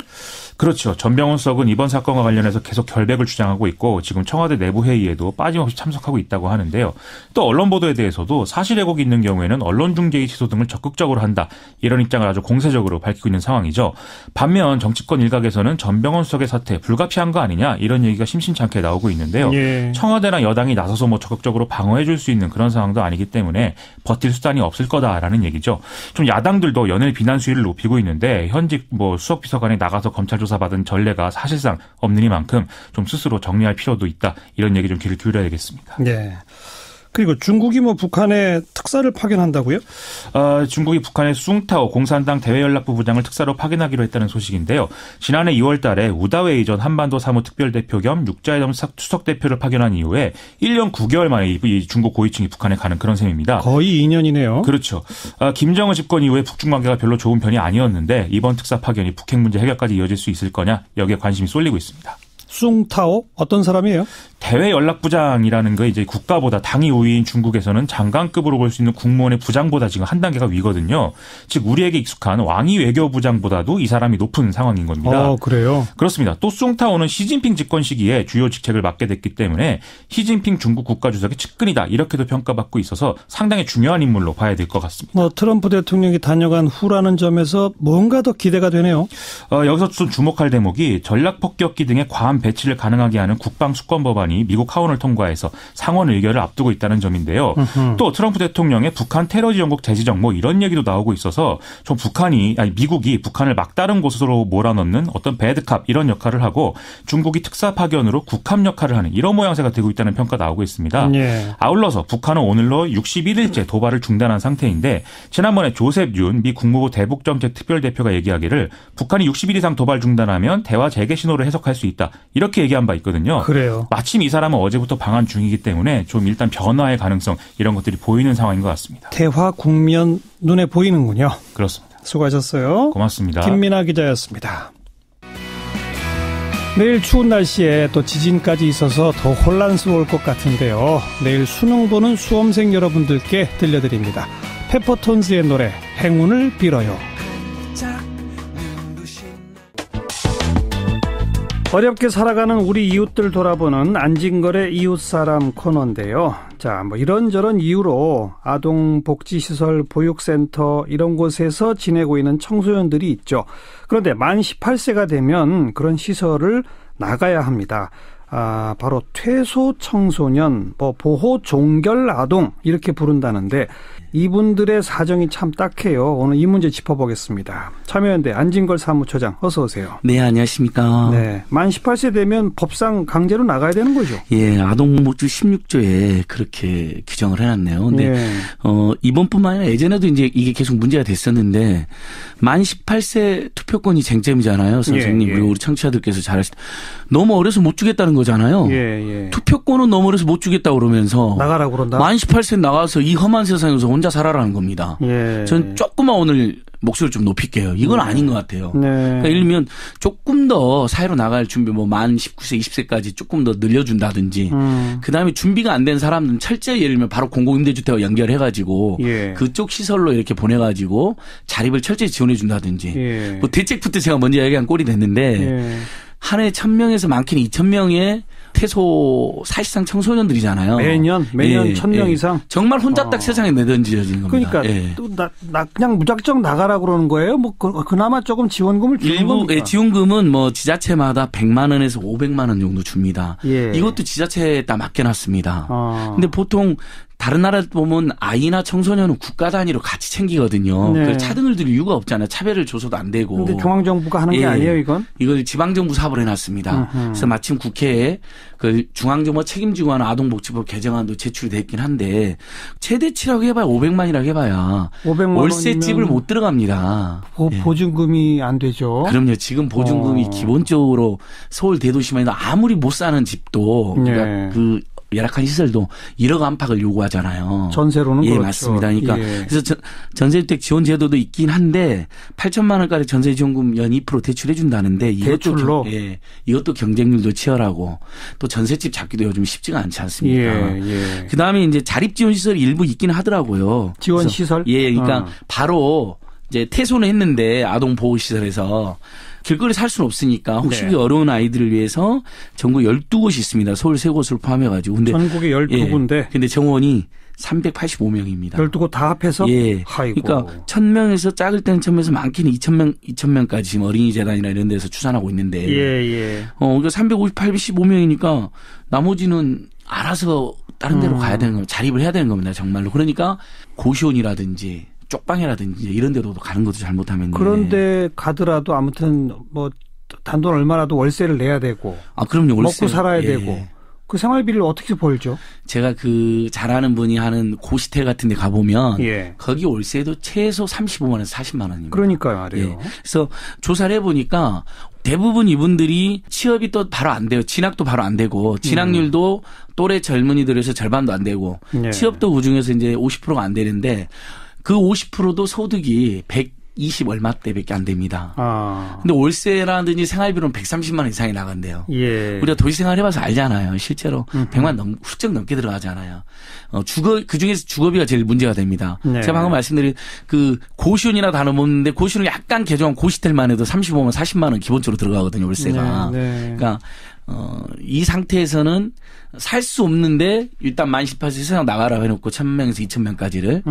그렇죠. 전병헌 수석은 이번 사건과 관련해서 계속 결백을 주장하고 있고 지금 청와대 내부 회의에도 빠짐없이 참석하고 있다고 하는데요. 또 언론 보도에 대해서도 사실 왜곡이 있는 경우에는 언론 중재의 취소 등을 적극적으로 한다. 이런 입장을 아주 공세적으로 밝히고 있는 상황이죠. 반면 정치권 일각에서는 전병헌 수석의 사퇴 불가피한 거 아니냐 이런 얘기가 심심치 않게 나오고 있는데요. 예. 청와대나 여당이 나서서 뭐 적극적으로 방어해 줄 수 있는 그런 상황도 아니기 때문에 버틸 수단이 없을 거다라는 얘기죠. 좀 야당들도 연일 비난 수위를 높이고 있는데 현직 뭐 수석 비서관이 나가서 검찰 조사받은 전례가 사실상 없는 이만큼 좀 스스로 정리할 필요도 있다. 이런 얘기 좀 귀를 기울여야겠습니다. 네. 그리고 중국이 뭐 북한에 특사를 파견한다고요? 중국이 북한의 숭타오 공산당 대외연락부 부장을 특사로 파견하기로 했다는 소식인데요. 지난해 2월 달에 우다웨이 전 한반도 사무특별대표 겸 육자회담 수석대표를 파견한 이후에 1년 9개월 만에 이 중국 고위층이 북한에 가는 그런 셈입니다. 거의 2년이네요. 그렇죠. 김정은 집권 이후에 북중 관계가 별로 좋은 편이 아니었는데 이번 특사 파견이 북핵 문제 해결까지 이어질 수 있을 거냐 여기에 관심이 쏠리고 있습니다. 숭타오 어떤 사람이에요? 대외연락부장이라는 거 이제 국가보다 당이 우위인 중국에서는 장관급으로 볼 수 있는 국무원의 부장보다 지금 한 단계가 위거든요. 즉 우리에게 익숙한 왕위 외교부장보다도 이 사람이 높은 상황인 겁니다. 그래요? 그렇습니다. 또 숭타오는 시진핑 집권 시기에 주요 직책을 맡게 됐기 때문에 시진핑 중국 국가주석의 측근이다 이렇게도 평가받고 있어서 상당히 중요한 인물로 봐야 될 것 같습니다. 트럼프 대통령이 다녀간 후라는 점에서 뭔가 더 기대가 되네요. 여기서 좀 주목할 대목이 전략폭격기 등의 과한 배치를 가능하게 하는 국방수권법안이 미국 하원을 통과해서 상원 의결을 앞두고 있다는 점인데요. 또 트럼프 대통령의 북한 테러 지원국 재지정 이런 얘기도 나오고 있어서 좀 미국이 북한을 막다른 곳으로 몰아넣는 어떤 배드캅 이런 역할을 하고 중국이 특사 파견으로 국합 역할을 하는 이런 모양새가 되고 있다는 평가 나오고 있습니다. 예. 아울러서 북한은 오늘로 61일째 도발을 중단한 상태인데 지난번에 조셉 윤 미 국무부 대북정책 특별대표가 얘기하기를 북한이 60일 이상 도발 중단하면 대화 재개 신호를 해석할 수 있다. 이렇게 얘기한 바 있거든요. 그래요. 마침 이 사람은 어제부터 방한 중이기 때문에 좀 일단 변화의 가능성 이런 것들이 보이는 상황인 것 같습니다. 대화 국면 눈에 보이는군요. 그렇습니다. 수고하셨어요. 고맙습니다. 김민아 기자였습니다. 내일 추운 날씨에 또 지진까지 있어서 더 혼란스러울 것 같은데요. 내일 수능 보는 수험생 여러분들께 들려드립니다. 페퍼톤즈의 노래 행운을 빌어요. 어렵게 살아가는 우리 이웃들 돌아보는 안진걸의 이웃사람 코너인데요. 자, 이런저런 이유로 아동복지시설, 보육센터 이런 곳에서 지내고 있는 청소년들이 있죠. 그런데 만 18세가 되면 그런 시설을 나가야 합니다. 바로 퇴소 청소년, 보호 종결 아동 이렇게 부른다는데 이분들의 사정이 참 딱해요. 오늘 이 문제 짚어보겠습니다. 참여연대 안진걸 사무처장 어서 오세요. 네, 안녕하십니까. 네, 만 18세 되면 법상 강제로 나가야 되는 거죠. 예, 아동복지 16조에 그렇게 규정을 해놨네요. 근데 이번뿐만 아니라 예전에도 이제 이게 계속 문제가 됐었는데 만 18세 투표권이 쟁점이잖아요, 선생님. 그리고 우리 청취자들께서 잘 아시죠. 너무 어려서 못 주겠다는 거잖아요. 투표권은 너무 어려서 못 주겠다 그러면서 나가라고 그런다. 만 18세 나가서 이 험한 세상에서 혼자 살아라는 겁니다. 전 조금만 오늘 목소리를 좀 높일게요. 이건 아닌 것 같아요. 그러니까 예를 들면 조금 더 사회로 나갈 준비 만 19세, 20세까지 조금 더 늘려준다든지 그다음에 준비가 안 된 사람들은 철저히 예를 들면 바로 공공임대주택과 연결해가지고 그쪽 시설로 이렇게 보내가지고 자립을 철저히 지원해준다든지 뭐 대책부터 제가 먼저 얘기한 꼴이 됐는데 한 해 1,000명에서 많게는 2,000명의 퇴소 사실상 청소년들이잖아요. 매년 1,000명 이상. 정말 혼자 딱 세상에 내던져진 겁니다. 그러니까 또 그냥 무작정 나가라고 그러는 거예요. 그나마 조금 지원금을 주는 겁니까? 일부 지원금은 지자체마다 100만 원에서 500만 원 정도 줍니다. 이것도 지자체에다 맡겨놨습니다. 근데 보통 다른 나라 보면 아이나 청소년은 국가 단위로 같이 챙기거든요. 그래서 차등을 들 이유가 없잖아요. 차별을 줘서도 안 되고. 그런데 중앙정부가 하는 게 아니에요, 이건? 이걸 지방정부 사업을 해놨습니다. 그래서 마침 국회에 그 중앙정부 책임지고 하는 아동복지법 개정안도 제출이 됐긴 한데 최대치라고 해봐야 500만이라고 해봐야 500만 월세집을 못 들어갑니다. 보증금이 안 되죠. 그럼요. 지금 보증금이 기본적으로 서울 대도시만 해도 아무리 못 사는 집도 그러니까 열악한 시설도 1억 안팎을 요구하잖아요. 전세로는 그렇죠. 맞습니다. 그러니까 그래서 전세주택 지원 제도도 있긴 한데 8천만 원까지 전세 지원금 연 2% 대출해 준다는데 대출로 이것도 경쟁률도 치열하고 또 전세집 잡기도 요즘 쉽지가 않지 않습니까? 그다음에 이제 자립 지원 시설이 일부 있긴 하더라고요. 지원 시설? 그러니까 바로 이제 퇴소는 했는데 아동 보호 시설에서 길거리 살 수는 없으니까 혹시 어려운 아이들을 위해서 전국 12곳이 있습니다. 서울 3곳을 포함해가지고. 근데 전국에 12군데. 근데 정원이 385명입니다. 12곳 다 합해서? 아이고. 그러니까 1,000명에서 작을 때는 1,000명에서 많게는 2,000명까지 지금 어린이재단이나 이런 데서 추산하고 있는데. 그러니까 385명이니까 나머지는 알아서 다른 데로 가야 되는 겁니다. 자립을 해야 되는 겁니다. 정말로. 그러니까 고시원이라든지 쪽방이라든지 이런 데도 가는 것도 잘못하면. 그런데 가더라도 아무튼 단돈 얼마라도 월세를 내야 되고. 그럼요. 월세. 먹고 살아야 되고. 그 생활비를 어떻게 벌죠? 제가 잘 아는 분이 하는 고시텔 같은 데 가보면 거기 월세도 최소 35만 원에서 40만 원입니다. 그러니까요. 말이에요. 그래서 조사를 해보니까 대부분 이분들이 취업이 또 바로 안 돼요. 진학도 바로 안 되고 진학률도 또래 젊은이들에서 절반도 안 되고 취업도 그중에서 이제 50%가 안 되는데 그 50%도 소득이 120 얼마대밖에 안 됩니다. 근데 월세라든지 생활비로는 130만 원 이상이 나간대요. 우리가 도시생활 해봐서 알잖아요. 실제로 100만 훌쩍 넘게 들어가잖아요. 그중에서 주거비가 제일 문제가 됩니다. 제가 방금 말씀드린 고시원이나 단어 없는데 고시원을 약간 개조한 고시텔만 해도 35만 40만 원 기본적으로 들어가거든요. 월세가. 그러니까 이 상태에서는 살 수 없는데 일단 만 18세 세상 나가라 해놓고 1,000명에서 2,000명까지를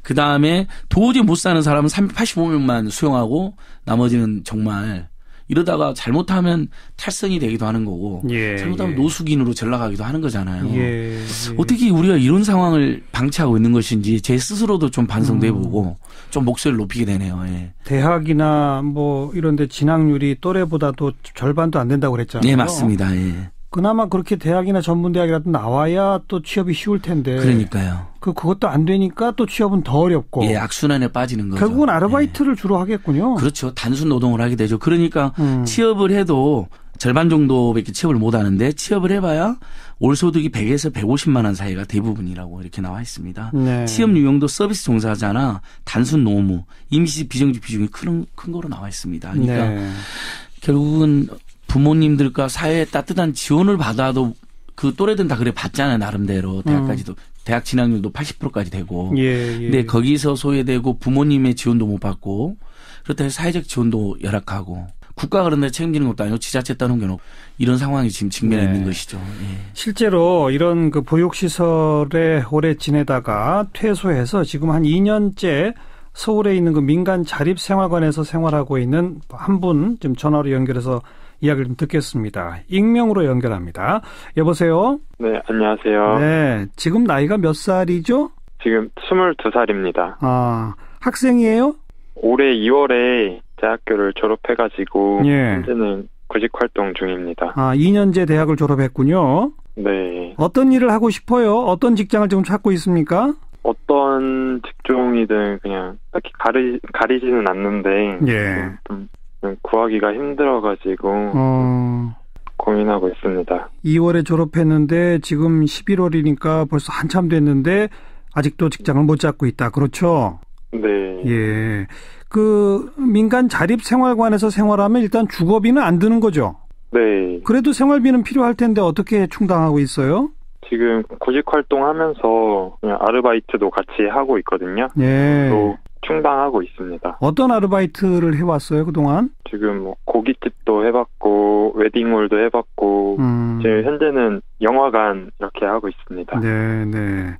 그 다음에 도저히 못 사는 사람은 385명만 수용하고 나머지는 정말 이러다가 잘못하면 탈선이 되기도 하는 거고 잘못하면 노숙인으로 전락하기도 하는 거잖아요. 어떻게 우리가 이런 상황을 방치하고 있는 것인지 제 스스로도 좀 반성도 해보고 좀 목소리를 높이게 되네요. 대학이나 뭐 이런 데 진학률이 또래보다도 절반도 안 된다고 그랬잖아요. 네, 맞습니다. 그나마 그렇게 대학이나 전문대학이라도 나와야 또 취업이 쉬울 텐데. 그러니까요. 그것도 안 되니까 또 취업은 더 어렵고. 악순환에 빠지는 거죠. 결국은 아르바이트를 주로 하겠군요. 그렇죠. 단순 노동을 하게 되죠. 그러니까 취업을 해도 절반 정도밖에 취업을 못 하는데 취업을 해봐야 월 소득이 100에서 150만 원 사이가 대부분이라고 이렇게 나와 있습니다. 취업 유형도 서비스 종사자나 단순 노무, 임시 비정규 비중이 큰 거로 나와 있습니다. 그러니까 결국은 부모님들과 사회에 따뜻한 지원을 받아도 그 또래들은 다 그래 받잖아요. 나름대로 대학까지도. 대학 진학률도 80%까지 되고. 근데 거기서 소외되고 부모님의 지원도 못 받고 그렇다고 사회적 지원도 열악하고 국가가 그런 데 책임지는 것도 아니고 지자체 떠넘겨놓고 이런 상황이 지금 직면해 있는 것이죠. 실제로 이런 그 보육시설에 오래 지내다가 퇴소해서 지금 한 2년째 서울에 있는 그 민간 자립생활관에서 생활하고 있는 한 분 지금 전화로 연결해서 이야기를 좀 듣겠습니다. 익명으로 연결합니다. 여보세요? 네, 안녕하세요. 네, 지금 나이가 몇 살이죠? 지금 22살입니다. 학생이에요? 올해 2월에 대학교를 졸업해가지고 현재는 구직활동 중입니다. 2년제 대학을 졸업했군요. 네. 어떤 일을 하고 싶어요? 어떤 직장을 지금 찾고 있습니까? 어떤 직종이든 그냥 딱히 가리지는 않는데 좀 구하기가 힘들어가지고 고민하고 있습니다. 2월에 졸업했는데 지금 11월이니까 벌써 한참 됐는데 아직도 직장을 못 잡고 있다. 그렇죠? 네. 그 민간 자립생활관에서 생활하면 일단 주거비는 안 드는 거죠? 네. 그래도 생활비는 필요할 텐데 어떻게 충당하고 있어요? 지금 구직활동하면서 그냥 아르바이트도 같이 하고 있거든요. 또 충당하고 있습니다. 어떤 아르바이트를 해왔어요 그동안? 지금 뭐 고깃집도 해봤고 웨딩홀도 해봤고 지금 현재는 영화관 이렇게 하고 있습니다. 네.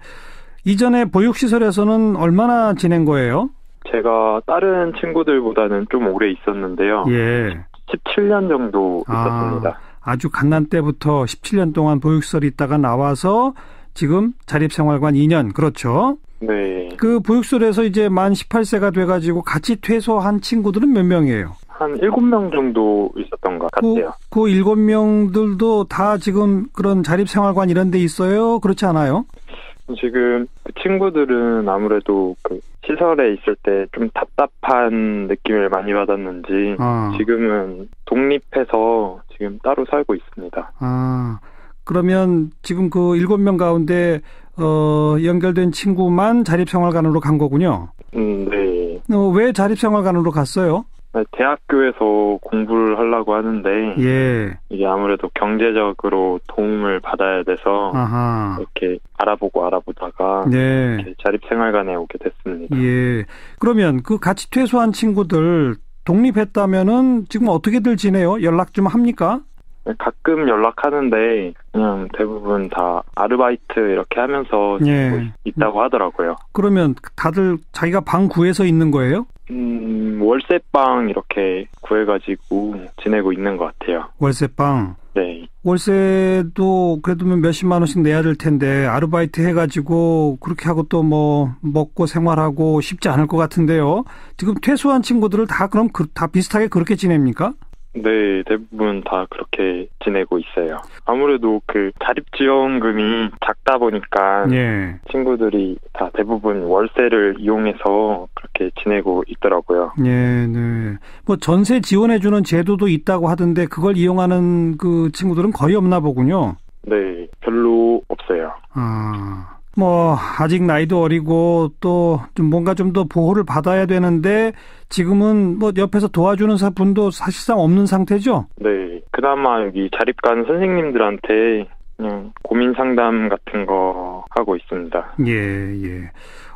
이전에 보육시설에서는 얼마나 지낸 거예요? 제가 다른 친구들보다는 좀 오래 있었는데요. 17년 정도 있었습니다. 아주 갓난 때부터 17년 동안 보육시설에 있다가 나와서 지금 자립생활관 2년, 그렇죠? 네. 그 보육시설에서 이제 만 18세가 돼가지고 같이 퇴소한 친구들은 몇 명이에요? 한 7명 정도 있었던 것 같아요. 그 7명들도 다 지금 그런 자립생활관 이런 데 있어요? 그렇지 않아요? 지금 그 친구들은 아무래도 그 시설에 있을 때 좀 답답한 느낌을 많이 받았는지 지금은 독립해서 지금 따로 살고 있습니다. 그러면 지금 그 7명 가운데 연결된 친구만 자립생활관으로 간 거군요. 네. 왜 자립생활관으로 갔어요? 대학교에서 공부를 하려고 하는데 이게 아무래도 경제적으로 도움을 받아야 돼서 이렇게 알아보다가 이렇게 자립생활관에 오게 됐습니다. 그러면 그 같이 퇴소한 친구들 독립했다면은 지금 어떻게들 지내요? 연락 좀 합니까? 가끔 연락하는데 그냥 대부분 다 아르바이트 이렇게 하면서 지내고 있다고 하더라고요. 그러면 다들 자기가 방 구해서 있는 거예요? 월세방 이렇게 구해가지고 지내고 있는 것 같아요. 월세방? 네. 월세도 그래도 몇십만 원씩 내야 될 텐데 아르바이트 해가지고 그렇게 하고 또 뭐 먹고 생활하고 쉽지 않을 것 같은데요. 지금 퇴소한 친구들을 다 그럼 다 비슷하게 그렇게 지냅니까? 네, 대부분 다 그렇게 지내고 있어요. 아무래도 그 자립지원금이 작다 보니까 예. 친구들이 다 대부분 월세를 이용해서 그렇게 지내고 있더라고요. 네, 네. 뭐 전세 지원해주는 제도도 있다고 하던데 그걸 이용하는 그 친구들은 거의 없나 보군요. 네, 별로 없어요. 뭐 아직 나이도 어리고 또 좀 뭔가 좀 더 보호를 받아야 되는데 지금은 뭐 옆에서 도와주는 분도 사실상 없는 상태죠? 네, 그나마 여기 자립관 선생님들한테 그냥 고민 상담 같은 거 하고 있습니다. 예.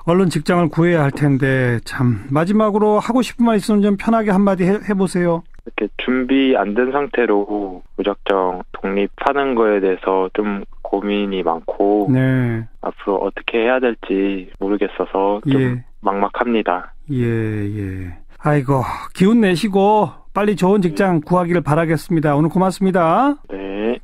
얼른 직장을 구해야 할 텐데 참 마지막으로 하고 싶은 말 있으면 좀 편하게 한마디 해보세요. 이렇게 준비 안 된 상태로 무작정 독립하는 거에 대해서 좀 고민이 많고 네. 앞으로 어떻게 해야 될지 모르겠어서 좀 막막합니다. 예. 아이고 기운 내시고 빨리 좋은 직장 구하기를 바라겠습니다. 오늘 고맙습니다.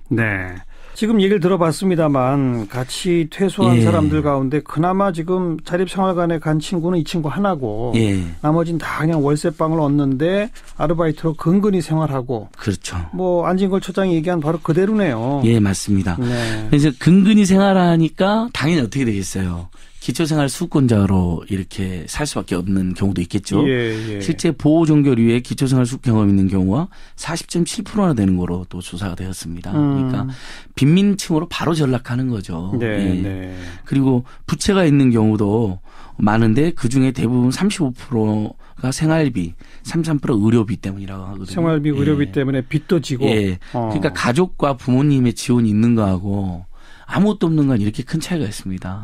네. 지금 얘기를 들어봤습니다만 같이 퇴소한 사람들 가운데 그나마 지금 자립생활관에 간 친구는 이 친구 하나고 나머지는 다 그냥 월세방을 얻는데 아르바이트로 근근히 생활하고 그렇죠. 뭐 안진걸 처장이 얘기한 바로 그대로네요. 예, 맞습니다. 네. 그래서 근근히 생활하니까 당연히 어떻게 되겠어요? 기초생활 수급권자로 이렇게 살 수밖에 없는 경우도 있겠죠. 예. 실제 보호종교류에 기초생활 수급 경험 있는 경우가 40.7%나 되는 거로 또 조사가 되었습니다. 그러니까 빈민층으로 바로 전락하는 거죠. 네. 그리고 부채가 있는 경우도 많은데 그중에 대부분 35%가 생활비, 33% 의료비 때문이라고 하거든요. 생활비, 의료비 때문에 빚도 지고. 그러니까 가족과 부모님의 지원이 있는 거하고 아무것도 없는 건 이렇게 큰 차이가 있습니다.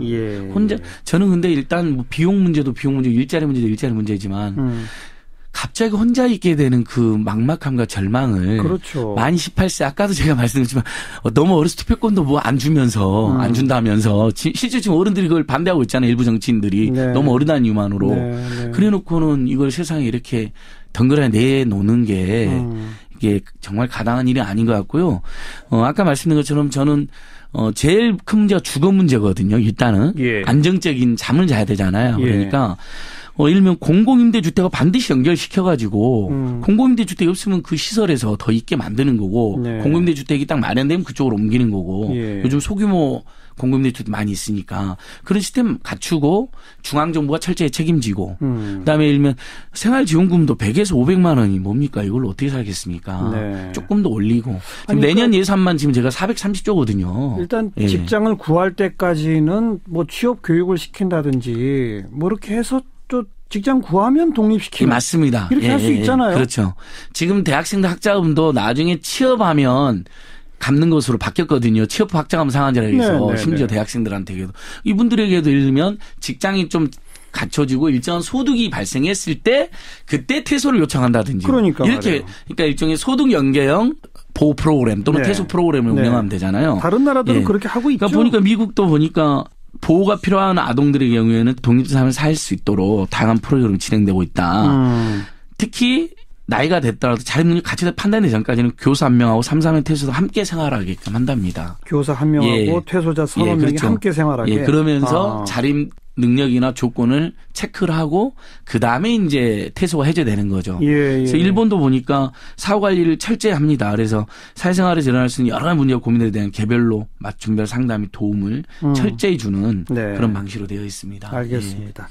혼자 저는 근데 일단 뭐 비용 문제도 일자리 문제도 일자리 문제지만 갑자기 혼자 있게 되는 그 막막함과 절망을 그렇죠. 만 18세 아까도 제가 말씀드렸지만 너무 어려서 투표권도 뭐 안 주면서 안 준다면서 실제 지금 어른들이 그걸 반대하고 있잖아요. 일부 정치인들이 너무 어리다는 이유만으로 그래놓고는 이걸 세상에 이렇게 덩그러니 내놓는 게 이게 정말 가당한 일이 아닌 것 같고요. 아까 말씀드린 것처럼 저는 제일 큰 문제가 주거 문제거든요. 일단은 안정적인 잠을 자야 되잖아요. 그러니까 일명 공공임대주택과 반드시 연결시켜가지고 공공임대주택이 없으면 그 시설에서 더 있게 만드는 거고 공공임대주택이 딱 마련되면 그쪽으로 옮기는 거고 요즘 소규모 공공임대주택 많이 있으니까 그런 시스템 갖추고 중앙정부가 철저히 책임지고 그다음에 일면 생활지원금도 100에서 500만 원이 뭡니까? 이걸 어떻게 살겠습니까? 조금 더 올리고 지금 내년 예산만 지금 제가 430조거든요. 일단 직장을 구할 때까지는 뭐 취업 교육을 시킨다든지 뭐 이렇게 해서 또 직장 구하면 독립시키는. 맞습니다. 이렇게 할 수 있잖아요. 그렇죠. 지금 대학생들 학자금도 나중에 취업하면 갚는 것으로 바뀌었거든요. 취업 학자금 상한제라고 해서 심지어 대학생들한테도 이분들에게도 예를 들면 직장이 좀 갖춰지고 일정한 소득이 발생했을 때 그때 퇴소를 요청한다든지 그러니까 이렇게 그러니까 일종의 소득 연계형 보호 프로그램 또는 퇴소 프로그램을 운영하면 되잖아요. 다른 나라들은 그렇게 하고 있죠. 그러니까 보니까 미국도 보니까 보호가 필요한 아동들의 경우에는 독립생활을 살 수 있도록 다양한 프로그램이 진행되고 있다. 특히 나이가 됐더라도 자립능력 가치를 판단되기 전까지는 교사 1명하고 3, 4명 퇴소도 함께 생활하게끔 한답니다. 교사 1명하고 퇴소자 3명이 그렇죠. 함께 생활하게. 그러면서 자립 능력이나 조건을 체크를 하고 그다음에 이제 퇴소가 해제되는 거죠. 그래서 일본도 보니까 사후 관리를 철저히 합니다. 그래서 사회생활에서 일어날 수 있는 여러 가지 문제와 고민에 대한 개별로 맞춤별 상담이 도움을 철저히 주는 그런 방식으로 되어 있습니다. 알겠습니다.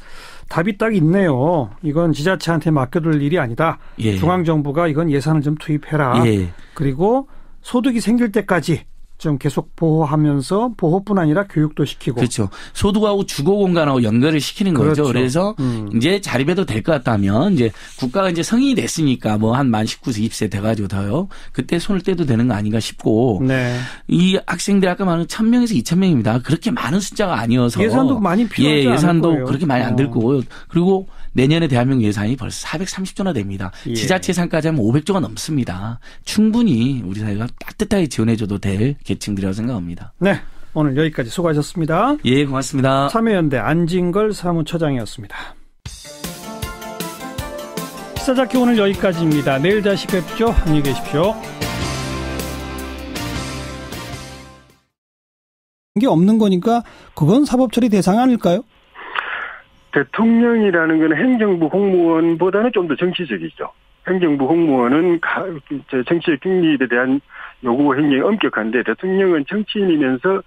답이 딱 있네요. 이건 지자체한테 맡겨둘 일이 아니다. 중앙정부가 이건 예산을 좀 투입해라. 그리고 소득이 생길 때까지 좀 계속 보호하면서 보호뿐 아니라 교육도 시키고. 그렇죠. 소득하고 주거 공간하고 연결을 시키는 거죠. 그래서 이제 자립해도 될 것 같다면 이제 국가가 이제 성인이 됐으니까 뭐 한 만 19세, 20세 돼가지고 더요. 그때 손을 떼도 되는 거 아닌가 싶고. 이 학생들 아까 말한 1,000명에서 2,000명입니다. 그렇게 많은 숫자가 아니어서. 예산도 많이 필요하지 않을 예산도 거예요. 그렇게 많이 안 들 거고요. 그리고 내년에 대한민국 예산이 벌써 430조나 됩니다. 지자체 예산까지 하면 500조가 넘습니다. 충분히 우리 사회가 따뜻하게 지원해줘도 될 계층들이라고 생각합니다. 네. 오늘 여기까지 수고하셨습니다. 예, 고맙습니다. 참여연대 안진걸 사무처장이었습니다. 시사잡기 오늘 여기까지입니다. 내일 다시 뵙죠. 안녕히 계십시오. 이게 없는 거니까 그건 사법처리 대상 아닐까요? 대통령이라는 건 행정부 공무원보다는 좀 더 정치적이죠. 행정부 공무원은 정치적 중립에 대한 요구가 굉장히 엄격한데 대통령은 정치인이면서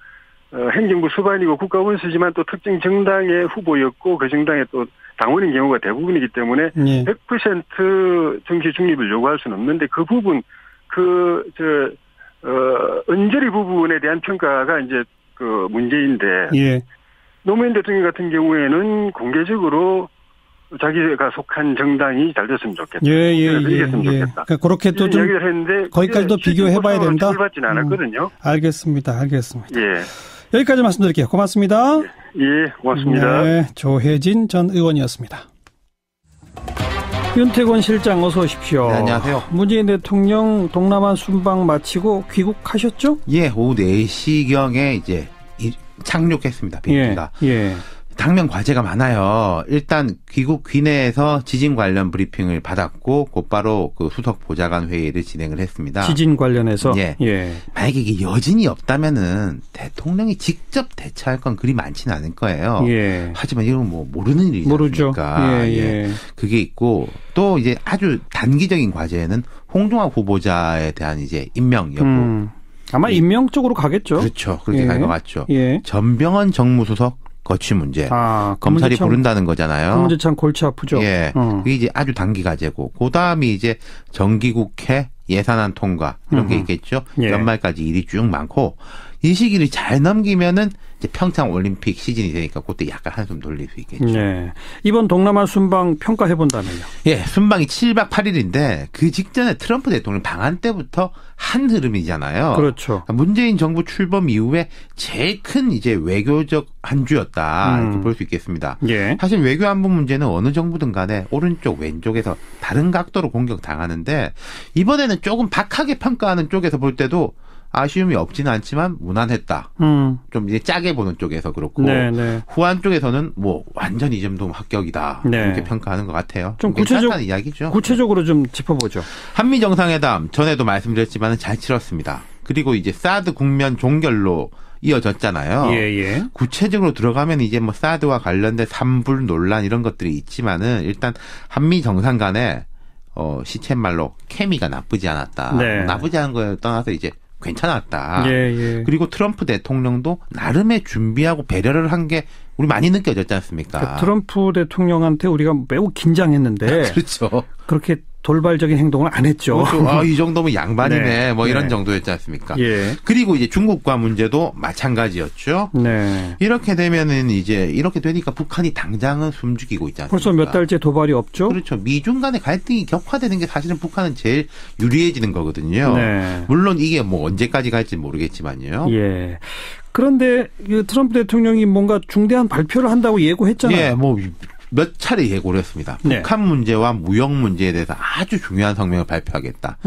행정부 수반이고 국가원수지만 또 특정 정당의 후보였고 그 정당의 또 당원인 경우가 대부분이기 때문에 100% 정치 중립을 요구할 수는 없는데 그 부분 언저리 부분에 대한 평가가 이제 그 문제인데 노무현 대통령 같은 경우에는 공개적으로 자기가 속한 정당이 잘 됐으면 좋겠다. 이겼으면 좋겠다. 그러니까 그렇게 또 좀 거기까지도 비교해봐야 된다. 받지는 않았거든요. 알겠습니다. 예. 여기까지 말씀드릴게요. 고맙습니다. 예, 고맙습니다. 네, 조혜진 전 의원이었습니다. 윤태권 실장 어서 오십시오. 네, 안녕하세요. 문재인 대통령 동남아 순방 마치고 귀국하셨죠? 예, 오후 4시경에 이제 착륙했습니다. 비행기가. 당면 과제가 많아요. 일단 귀국 귀내에서 지진 관련 브리핑을 받았고 곧바로 그 수석 보좌관 회의를 진행을 했습니다. 지진 관련해서? 만약에 이게 여진이 없다면은 대통령이 직접 대처할 건 그리 많지는 않을 거예요. 하지만 이건 뭐 모르는 일이지 않습니까? 그게 있고 또 이제 아주 단기적인 과제에는 홍종학 후보자에 대한 이제 임명 여부. 아마 임명 쪽으로 가겠죠. 그렇죠. 그렇게 갈 것 같죠. 전병헌 정무수석 거취 문제. 검찰이 부른다는 거잖아요. 그 문제 참 골치 아프죠. 그게 이제 아주 단기 과제고, 그 다음이 이제 정기국회 예산안 통과 이런 게 있겠죠. 연말까지 일이 쭉 많고 이 시기를 잘 넘기면은 이제 평창 올림픽 시즌이 되니까 그때 약간 한숨 돌릴 수 있겠죠. 이번 동남아 순방 평가해 본다면요? 순방이 7박 8일인데 그 직전에 트럼프 대통령 방한 때부터 한 흐름이잖아요. 그렇죠. 문재인 정부 출범 이후에 제일 큰 이제 외교적 한 주였다 이렇게 볼 수 있겠습니다. 사실 외교 안보 문제는 어느 정부든 간에 오른쪽 왼쪽에서 다른 각도로 공격 당하는데 이번에는 조금 박하게 평가하는 쪽에서 볼 때도 아쉬움이 없지는 않지만 무난했다. 좀 이제 짜게 보는 쪽에서 그렇고 후한 쪽에서는 뭐 완전 이 정도 합격이다. 이렇게 평가하는 것 같아요. 좀 이야기죠. 구체적으로 좀 짚어보죠. 한미 정상회담 전에도 말씀드렸지만 잘 치렀습니다. 그리고 이제 사드 국면 종결로 이어졌잖아요. 구체적으로 들어가면 이제 뭐 사드와 관련된 산불 논란 이런 것들이 있지만은 일단 한미 정상 간에 시쳇말로 케미가 나쁘지 않았다. 나쁘지 않은 거에 떠나서 이제 괜찮았다. 그리고 트럼프 대통령도 나름의 준비하고 배려를 한 게 우리 많이 느껴졌지 않습니까? 그러니까 트럼프 대통령한테 우리가 매우 긴장했는데 그렇죠. 그렇게 돌발적인 행동을 안 했죠. 이 정도면 양반이네. 이런 정도였지 않습니까? 그리고 이제 중국과 문제도 마찬가지였죠. 이렇게 되면은 이제 이렇게 되니까 북한이 당장은 숨죽이고 있지 않습니까? 벌써 몇 달째 도발이 없죠. 그렇죠. 미중 간의 갈등이 격화되는 게 사실은 북한은 제일 유리해지는 거거든요. 물론 이게 뭐 언제까지 갈지 모르겠지만요. 그런데 트럼프 대통령이 뭔가 중대한 발표를 한다고 예고했잖아요. 몇 차례 예고를 했습니다. 북한 문제와 무역 문제에 대해서 아주 중요한 성명을 발표하겠다.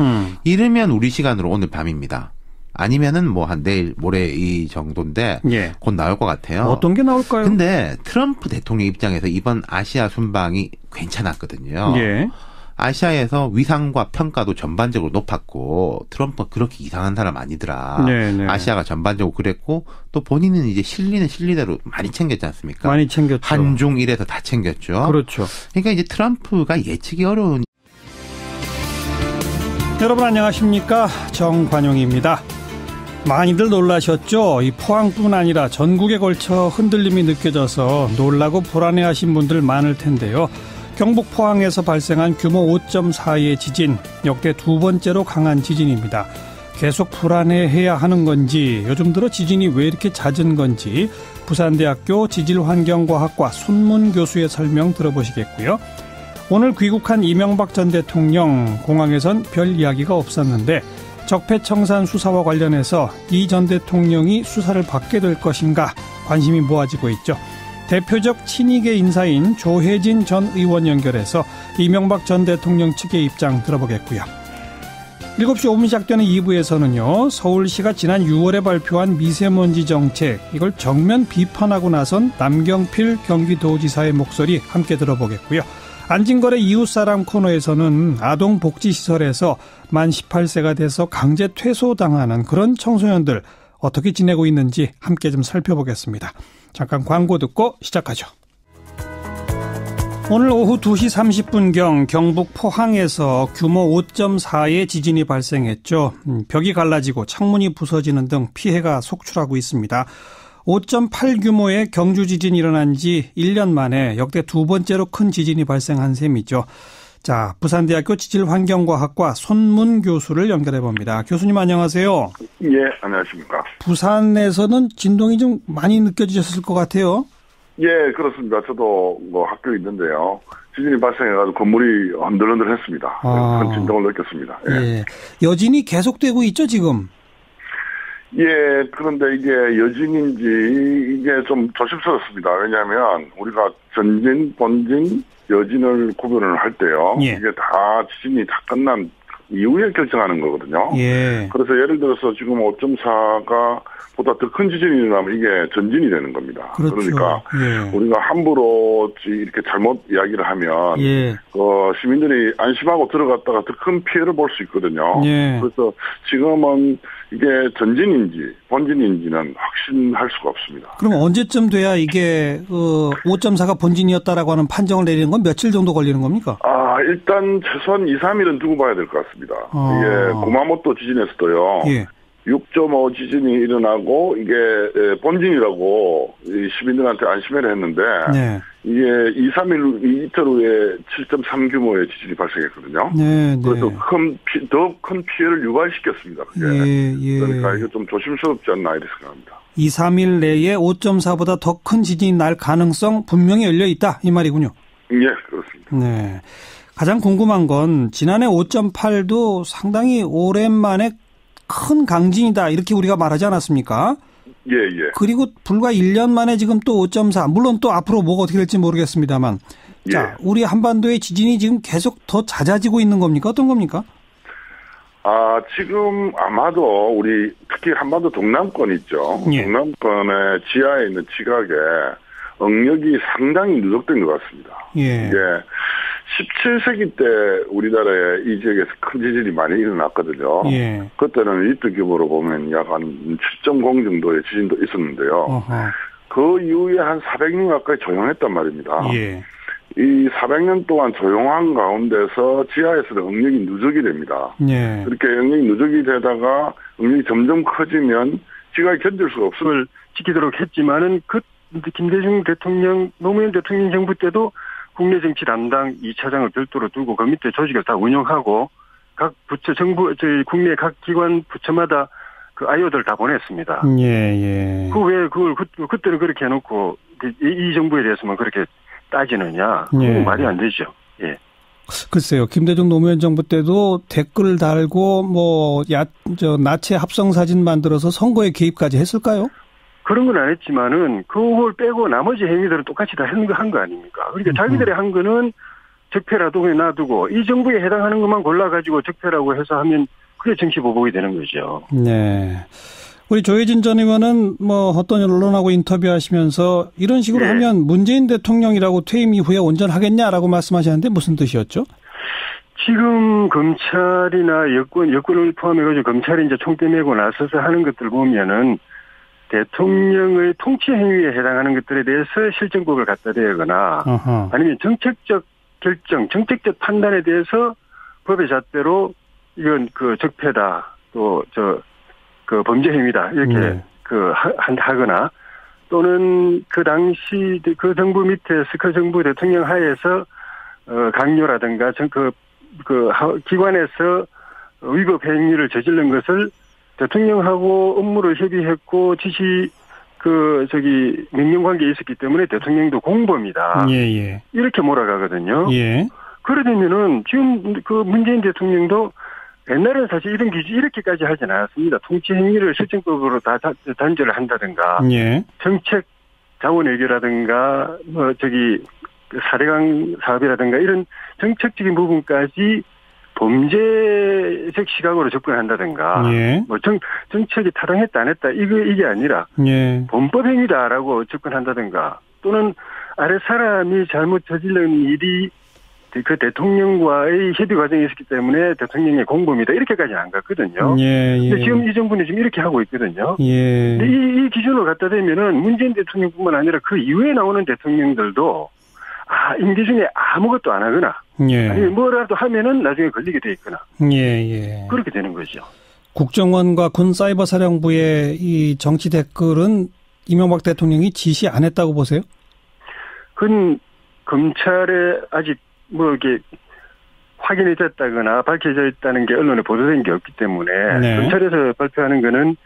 이르면 우리 시간으로 오늘 밤입니다. 아니면은 뭐 한 내일 모레 이 정도인데 곧 나올 것 같아요. 어떤 게 나올까요? 근데 트럼프 대통령 입장에서 이번 아시아 순방이 괜찮았거든요. 아시아에서 위상과 평가도 전반적으로 높았고 트럼프가 그렇게 이상한 사람 아니더라. 아시아가 전반적으로 그랬고 또 본인은 이제 실리는 실리대로 많이 챙겼지 않습니까? 많이 챙겼죠. 한중 일에서 다 챙겼죠. 그렇죠. 그러니까 이제 트럼프가 예측이 어려운. 여러분 안녕하십니까? 정관용입니다. 많이들 놀라셨죠? 이 포항뿐 아니라 전국에 걸쳐 흔들림이 느껴져서 놀라고 불안해하신 분들 많을 텐데요. 경북 포항에서 발생한 규모 5.4의 지진, 역대 두 번째로 강한 지진입니다. 계속 불안해해야 하는 건지, 요즘 들어 지진이 왜 이렇게 잦은 건지 부산대학교 지질환경과학과 손문 교수의 설명 들어보시겠고요. 오늘 귀국한 이명박 전 대통령, 공항에선 별 이야기가 없었는데 적폐청산 수사와 관련해서 이 전 대통령이 수사를 받게 될 것인가 관심이 모아지고 있죠. 대표적 친이계 인사인 조혜진 전 의원 연결해서 이명박 전 대통령 측의 입장 들어보겠고요. 7시 5분 시작되는 2부에서는요. 서울시가 지난 6월에 발표한 미세먼지 정책, 이걸 정면 비판하고 나선 남경필 경기도지사의 목소리 함께 들어보겠고요. 안진걸의 이웃사람 코너에서는 아동복지시설에서 만 18세가 돼서 강제 퇴소당하는 그런 청소년들 어떻게 지내고 있는지 함께 좀 살펴보겠습니다. 잠깐 광고 듣고 시작하죠. 오늘 오후 2시 30분경 경북 포항에서 규모 5.4의 지진이 발생했죠. 벽이 갈라지고 창문이 부서지는 등 피해가 속출하고 있습니다. 5.8 규모의 경주 지진이 일어난 지 1년 만에 역대 두 번째로 큰 지진이 발생한 셈이죠. 자, 부산대학교 지질환경과학과 손문 교수를 연결해 봅니다. 교수님 안녕하세요. 예, 안녕하십니까. 부산에서는 진동이 좀 많이 느껴지셨을 것 같아요. 예, 그렇습니다. 저도 학교에 있는데요. 지진이 발생해가지고 건물이 흔들흔들했습니다. 큰 진동을 느꼈습니다. 예. 예. 여진이 계속되고 있죠, 지금? 예, 그런데 이게 여진인지 이게 좀 조심스럽습니다. 왜냐하면 우리가 전진, 본진, 여진을 구분을 할 때요. 예. 이게 다 지진이 다 끝난 이후에 결정하는 거거든요. 예. 그래서 예를 들어서 지금 5.4가 보다 더 큰 지진이 일어나면 이게 전진이 되는 겁니다. 그렇죠. 그러니까 예. 우리가 함부로 이렇게 잘못 이야기를 하면 예. 시민들이 안심하고 들어갔다가 더 큰 피해를 볼 수 있거든요. 예. 그래서 지금은 이게 전진인지 본진인지는 확신할 수가 없습니다. 그럼 언제쯤 돼야 이게 5.4가 본진이었다라고 하는 판정을 내리는 건 며칠 정도 걸리는 겁니까? 일단 최소한 2, 3일은 두고 봐야 될 것 같습니다. 이게 구마모토 지진에서도요. 예. 6.5 지진이 일어나고 이게 본진이라고 시민들한테 안심을 했는데 네. 이게 2, 3일 이틀 후에 7.3 규모의 지진이 발생했거든요. 네, 네. 그래서 더 큰 피해를 유발시켰습니다. 그게. 예. 그러니까 이게 좀 조심스럽지 않나 이렇게 생각합니다. 2, 3일 내에 5.4보다 더 큰 지진이 날 가능성 분명히 열려 있다 이 말이군요. 예, 그렇습니다. 네. 가장 궁금한 건 지난해 5.8도 상당히 오랜만에 큰 강진이다 이렇게 우리가 말하지 않았습니까? 예. 그리고 불과 1년 만에 지금 또 5.4 물론 또 앞으로 뭐가 어떻게 될지 모르겠습니다만 예. 자, 우리 한반도의 지진이 지금 계속 더 잦아지고 있는 겁니까? 어떤 겁니까? 지금 아마도 우리 특히 한반도 동남권 있죠. 예. 동남권의 지하에 있는 지각에 응력이 상당히 누적된 것 같습니다. 예. 이게 17세기 때 우리나라에 이 지역에서 큰 지진이 많이 일어났거든요. 예. 그때는 리터 규모로 보면 약 한 7.0 정도의 지진도 있었는데요. 어허. 그 이후에 한 400년 가까이 조용했단 말입니다. 예. 이 400년 동안 조용한 가운데서 지하에서는 응력이 누적이 됩니다. 예. 이렇게 응력이 누적이 되다가 응력이 점점 커지면 지각이 견딜 수가 없음을 지키도록 했지만은 김대중 대통령, 노무현 대통령 정부 때도 국내 정치 담당 2차장을 별도로 두고 그 밑에 조직을 다 운영하고 각 부처 정부 저희 국내 각 기관 부처마다 그 아이오들 다 보냈습니다. 예. 왜 그걸 그때는 그렇게 해놓고 이 정부에 대해서만 그렇게 따지느냐? 그건 말이 안 되죠. 예. 글쎄요. 김대중 노무현 정부 때도 댓글을 달고 나체 합성 사진 만들어서 선거에 개입까지 했을까요? 그런 건 안 했지만은 그걸 빼고 나머지 행위들은 똑같이 다 한 거 아닙니까? 그러니까 자기들이 한 거는 적폐라도 그냥 놔두고 이 정부에 해당하는 것만 골라가지고 적폐라고 해서 하면 그게 정치 보복이 되는 거죠. 네. 우리 조혜진 전 의원은 어떤 언론하고 인터뷰하시면서 이런 식으로 하면 문재인 대통령이라고 퇴임 이후에 온전하겠냐라고 말씀하셨는데 무슨 뜻이었죠? 지금 검찰이나 여권을 포함해가지고 검찰이 이제 총대 메고 나서서 하는 것들 보면은 대통령의 통치 행위에 해당하는 것들에 대해서 실정법을 갖다 대거나 아니면 정책적 결정, 정책적 판단에 대해서 법의 잣대로 이건 적폐다, 또 범죄 행위다 이렇게 하거나 또는 그 당시 그 정부 밑에서 그 정부 대통령 하에서 강요라든가 기관에서 위법 행위를 저지른 것을 대통령하고 업무를 협의했고 명령 관계에 있었기 때문에 대통령도 공범이다. 예. 이렇게 몰아가거든요. 예. 그러려면은 지금 문재인 대통령도 옛날에는 사실 이런 기준 이렇게까지 하진 않았습니다. 통치 행위를 실정법으로 다 단죄를 한다든가, 예. 정책 자원 외교라든가, 사례강 사업이라든가 이런 정책적인 부분까지 범죄적 시각으로 접근한다든가, 예. 정책이 타당했다 안 했다 이게 아니라 범법 행위다라고 접근한다든가, 또는 아래 사람이 잘못 저지른 일이 그 대통령과의 협의 과정이 있었기 때문에 대통령의 공범이다 이렇게까지는 안 갔거든요. 근데 지금 이 정부는 지금 이렇게 하고 있거든요. 근데 이 기준을 갖다 대면은 문재인 대통령뿐만 아니라 그 이후에 나오는 대통령들도 임기 중에 아무것도 안 하거나 예. 아니면 뭐라도 하면은 나중에 걸리게 돼 있거나 예. 그렇게 되는 거죠. 국정원과 군사이버사령부의 이 정치 댓글은 이명박 대통령이 지시 안 했다고 보세요? 그건 검찰에 아직 뭐 이렇게 확인이 됐다거나 밝혀져 있다는 게 언론에 보도된 게 없기 때문에 네. 검찰에서 발표하는 거는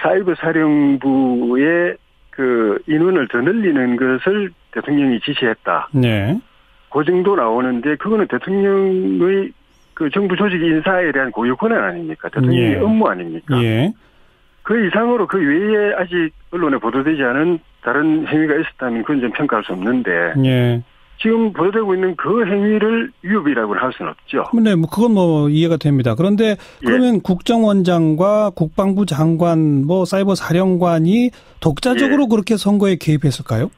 사이버 사령부의 그 인원을 더 늘리는 것을 대통령이 지시했다. 네. 그 정도 나오는데 그거는 대통령의 그 정부 조직 인사에 대한 고유 권한 아닙니까? 대통령의 예. 업무 아닙니까? 예. 그 이상으로 그 외에 아직 언론에 보도되지 않은 다른 행위가 있었다면 그건 좀 평가할 수 없는데 예. 지금 보도되고 있는 그 행위를 위협이라고는 할 수는 없죠. 네, 뭐 그건 뭐 이해가 됩니다. 그런데 그러면 예. 국정원장과 국방부 장관, 뭐 사이버 사령관이 독자적으로 예. 그렇게 선거에 개입했을까요?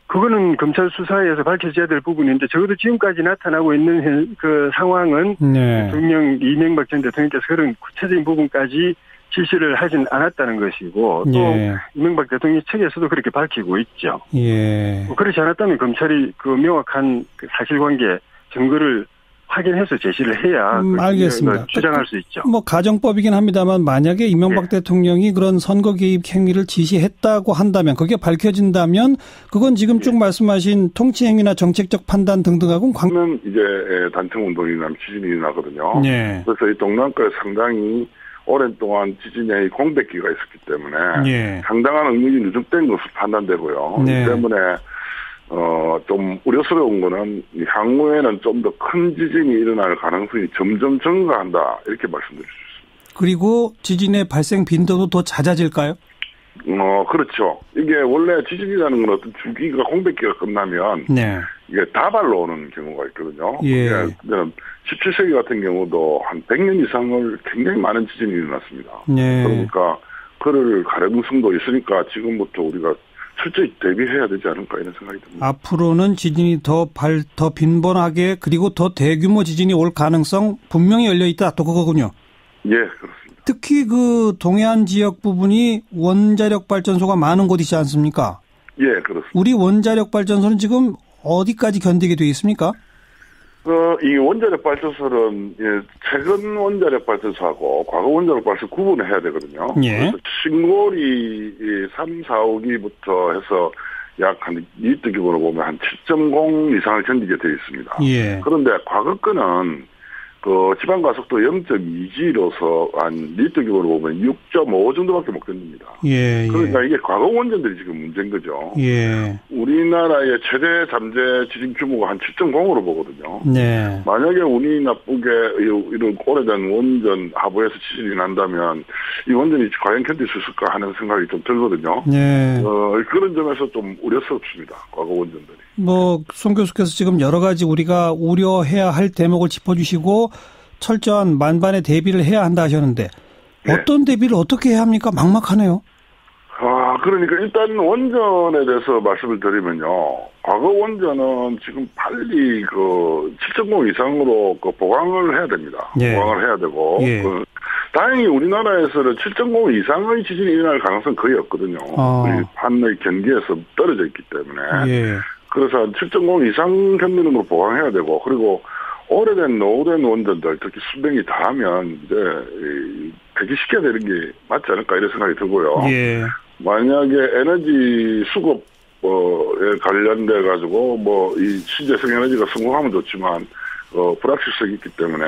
그거는 검찰 수사에서 밝혀져야 될 부분인데 적어도 지금까지 나타나고 있는 그 상황은 네. 대통령 이명박 전 대통령께서 그런 구체적인 부분까지 지시를 하진 않았다는 것이고 또 예. 이명박 대통령 측에서도 그렇게 밝히고 있죠. 예. 그렇지 않았다면 검찰이 그 명확한 그 사실관계 증거를 확인해서 제시를 해야 알겠습니다. 주장할 수 있죠. 뭐 가정법이긴 합니다만 만약에 이명박 예. 대통령이 그런 선거 개입 행위를 지시했다고 한다면 그게 밝혀진다면 그건 지금 쭉 말씀하신 통치 행위나 정책적 판단 등등하고는 관계는 이제 단층 운동이나 지진이 나거든요. 예. 그래서 이 동남아에 상당히 오랜 동안 지진의 공백기가 있었기 때문에 예. 상당한 응력이 누적된 것으로 판단되고요. 네. 이 때문에 좀 우려스러운 거는 향후에는 좀 더 큰 지진이 일어날 가능성이 점점 증가한다 이렇게 말씀드릴 수 있습니다. 그리고 지진의 발생 빈도도 더 잦아질까요? 그렇죠. 이게 원래 지진이라는 건 어떤 주기가 공백기가 끝나면 네. 이게 다발로 오는 경우가 있거든요. 예. 17세기 같은 경우도 한 100년 이상을 굉장히 많은 지진이 일어났습니다. 네. 그러니까 그럴 가능성도 있으니까 지금부터 우리가 철저히 대비해야 되지 않을까 이런 생각이 듭니다. 앞으로는 지진이 더 빈번하게 그리고 더 대규모 지진이 올 가능성 분명히 열려있다. 또 그거군요. 예, 그렇습니다. 특히 그 동해안 지역 부분이 원자력 발전소가 많은 곳이지 않습니까? 예, 그렇습니다. 우리 원자력 발전소는 지금 어디까지 견디게 되어 있습니까? 이 원자력 발전소는 최근 원자력 발전소하고 과거 원자력 발전소 구분을 해야 되거든요. 예. 그래서 신골이 3, 4, 5기부터 해서 약 한 리터 규모로 보면 한 7.0 이상을 견디게 되어 있습니다. 예. 그런데 과거 거는 그 지방 가속도 0.2G로서 한 리터 규모로 보면 6.5 정도밖에 못 견딥니다. 예. 그러니까 이게 과거 원전들이 지금 문제인 거죠. 예. 우리나라의 최대 잠재 지진 규모가 한 7.0으로 보거든요. 네. 만약에 운이 나쁘게 이런 오래된 원전 하부에서 지진이 난다면 이 원전이 과연 견딜 수 있을까 하는 생각이 좀 들거든요. 네. 그런 점에서 좀 우려스럽습니다. 과거 원전들이. 송 교수께서 지금 여러 가지 우리가 우려해야 할 대목을 짚어주시고 철저한 만반의 대비를 해야 한다 하셨는데 어떤 대비를 어떻게 해야 합니까? 막막하네요. 그러니까 일단 원전에 대해서 말씀을 드리면요. 과거 원전은 지금 빨리 7.0 이상으로 보강을 해야 됩니다. 예. 보강을 해야 되고. 예. 다행히 우리나라에서는 7.0 이상의 지진이 일어날 가능성은 거의 없거든요. 우리 판의 견기에서 떨어져 있기 때문에. 예. 그래서 7.0 이상 견디는 걸 보강해야 되고, 그리고 오래된 원전들, 특히 수명이 다하면 이제 폐기시켜야 되는 게 맞지 않을까 이런 생각이 들고요. 예. 만약에 에너지 수급에 관련돼 가지고 이 신재생 에너지가 성공하면 좋지만 불확실성이 있기 때문에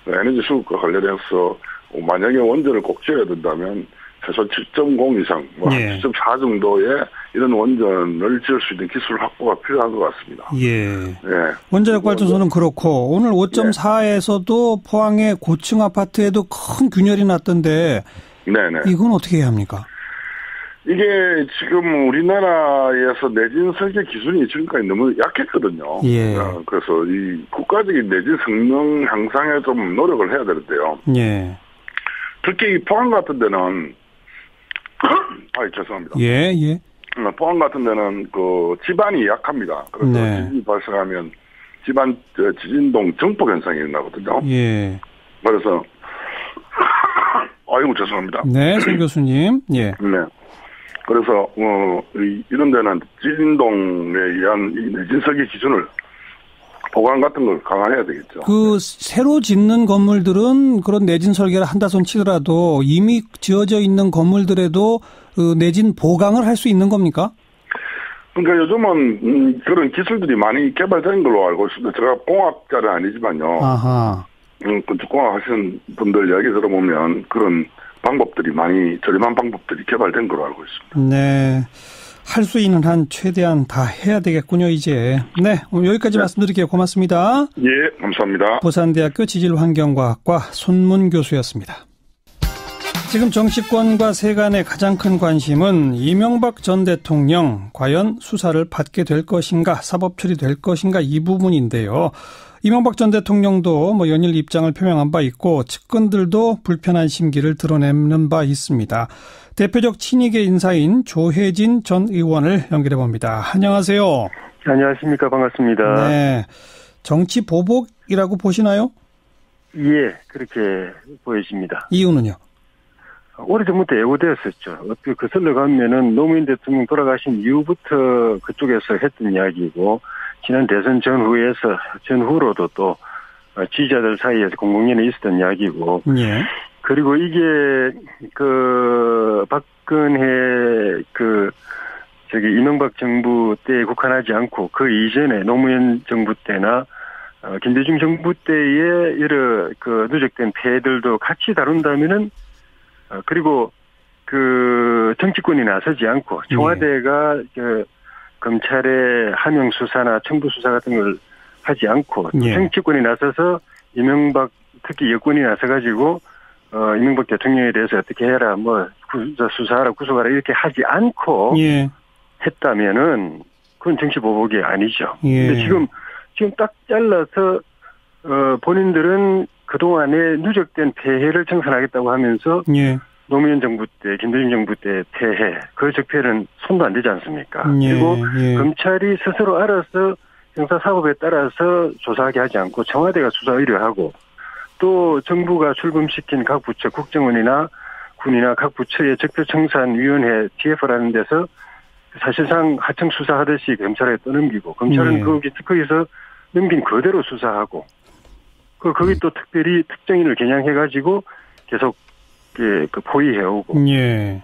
에너지 수급과 관련해서 만약에 원전을 꼭 지어야 된다면 최소 7.0 이상, 예. 7.4 정도의 이런 원전을 지을 수 있는 기술 확보가 필요한 것 같습니다. 예. 원자력 발전소는 그렇고 오늘 5.4에서도 포항의 고층 아파트에도 큰 균열이 났던데 네네. 이건 어떻게 해야 합니까? 이게 지금 우리나라에서 내진 설계 기준이 지금까지 너무 약했거든요. 예. 그래서 이 국가적인 내진 성능 향상에 좀 노력을 해야 되는데요. 예. 특히 이 포항 같은 데는 죄송합니다. 예. 포항 같은 데는 지반이 약합니다. 그래서 지진이 발생하면 지반 지진동 정폭 현상이 일어나거든요. 예. 그래서 죄송합니다. 네, 송 교수님. 예. 네. 그래서 이런 데는 지진동에 의한 이 내진 설계 기준을 보강 같은 걸 강화해야 되겠죠. 새로 짓는 건물들은 그런 내진 설계를 한다 손 치더라도 이미 지어져 있는 건물들에도 내진 보강을 할 수 있는 겁니까? 그러니까 요즘은 그런 기술들이 많이 개발된 걸로 알고 있습니다. 제가 공학자는 아니지만요. 아하. 건축공학 하시는 분들 이야기 들어보면 그런 방법들이 저렴한 방법들이 개발된 걸로 알고 있습니다. 네. 할 수 있는 한 최대한 다 해야 되겠군요, 이제. 네. 오늘 여기까지 말씀드릴게요. 고맙습니다. 예, 감사합니다. 부산대학교 지질환경과학과 손문 교수였습니다. 지금 정치권과 세간의 가장 큰 관심은 이명박 전 대통령 과연 수사를 받게 될 것인가, 사법 처리될 것인가 이 부분인데요. 이명박 전 대통령도 연일 입장을 표명한 바 있고 측근들도 불편한 심기를 드러내는 바 있습니다. 대표적 친이계 인사인 조혜진 전 의원을 연결해 봅니다. 안녕하세요. 안녕하십니까. 반갑습니다. 네. 정치 보복이라고 보시나요? 예, 그렇게 보여집니다. 이유는요? 오래전부터 예고되었었죠. 어떻게 거슬러 가면은 노무현 대통령 돌아가신 이후부터 그쪽에서 했던 이야기고, 지난 대선 전후로도 또 지지자들 사이에서 공공연히 있었던 이야기고, 예. 그리고 이게 박근혜 이명박 정부 때에 국한하지 않고 그 이전에 노무현 정부 때나 김대중 정부 때의 여러 누적된 폐해들도 같이 다룬다면은 그리고 정치권이 나서지 않고 청와대가 검찰의 하명 수사나 청부 수사 같은 걸 하지 않고 정치권이 나서서 특히 여권이 나서가지고 이명박 대통령에 대해서 어떻게 해라, 수사하라, 구속하라 이렇게 하지 않고 했다면은 그건 정치 보복이 아니죠. 근데 지금 딱 잘라서 본인들은 그동안에 누적된 폐해를 청산하겠다고 하면서 노무현 정부 때, 김대중 정부 때 폐해, 그 적폐는 손도 안 대지 않습니까? 그리고 검찰이 스스로 알아서 형사사법에 따라서 조사하게 하지 않고 청와대가 수사 의뢰하고 또 정부가 출범시킨 각 부처, 국정원이나 군이나 각 부처의 적폐청산위원회 TF라는 데서 사실상 하청 수사하듯이 검찰에 떠넘기고 검찰은 거기서 넘긴 그대로 수사하고 거기 또 특별히 특정인을 겨냥해가지고 계속 포위해오고. 예.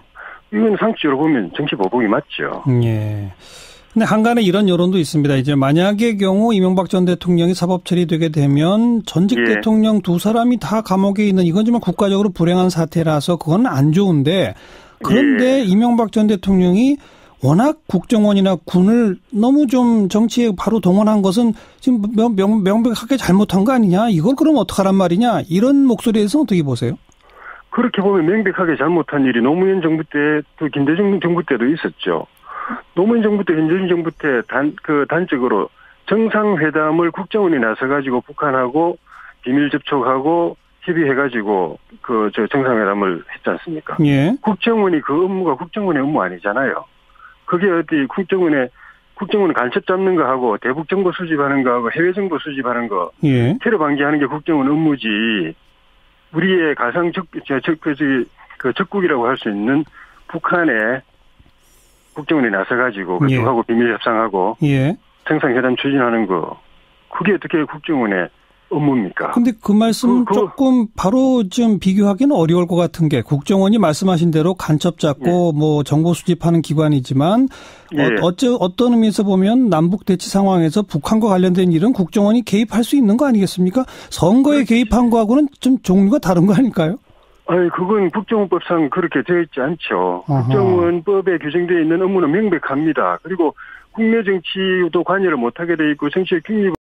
이건 상식적으로 보면 정치 보복이 맞죠. 예. 근데 한간에 이런 여론도 있습니다. 이제 만약의 경우 이명박 전 대통령이 사법 처리되게 되면 전직 대통령 두 사람이 다 감옥에 있는 이건 정말 국가적으로 불행한 사태라서 그건 안 좋은데 그런데 이명박 전 대통령이 워낙 국정원이나 군을 너무 좀 정치에 바로 동원한 것은 지금 명백하게 잘못한 거 아니냐? 이걸 그럼 어떡하란 말이냐? 이런 목소리에서 어떻게 보세요? 그렇게 보면 명백하게 잘못한 일이 노무현 정부 때 또 김대중 정부 때도 있었죠. 노무현 정부 때, 김대중 정부 때 단적으로 정상회담을 국정원이 나서가지고 북한하고 비밀 접촉하고 협의해가지고 정상회담을 했지 않습니까? 예. 국정원이 그 업무가 국정원의 업무 아니잖아요. 그게 국정원을 간첩 잡는 거 하고 대북 정보 수집하는 거 하고 해외 정보 수집하는 거, 테러 방지하는 게 국정원 업무지. 우리의 가상 적국이라고 할 수 있는 북한에 국정원이 나서가지고 그쪽하고 비밀 협상하고 정상회담 추진하는 거, 그게 어떻게 국정원의 업무입니까? 근데 그 말씀은 조금 바로 좀 비교하기는 어려울 것 같은 게 국정원이 말씀하신 대로 간첩 잡고 정보 수집하는 기관이지만 어떤 의미에서 보면 남북 대치 상황에서 북한과 관련된 일은 국정원이 개입할 수 있는 거 아니겠습니까? 선거에 개입한 거하고는 좀 종류가 다른 거 아닐까요? 아니, 그건 국정원법상 그렇게 되어 있지 않죠. 국정원법에 규정되어 있는 업무는 명백합니다. 그리고 국내 정치도 관여를 못하게 되어 있고 정치의 중립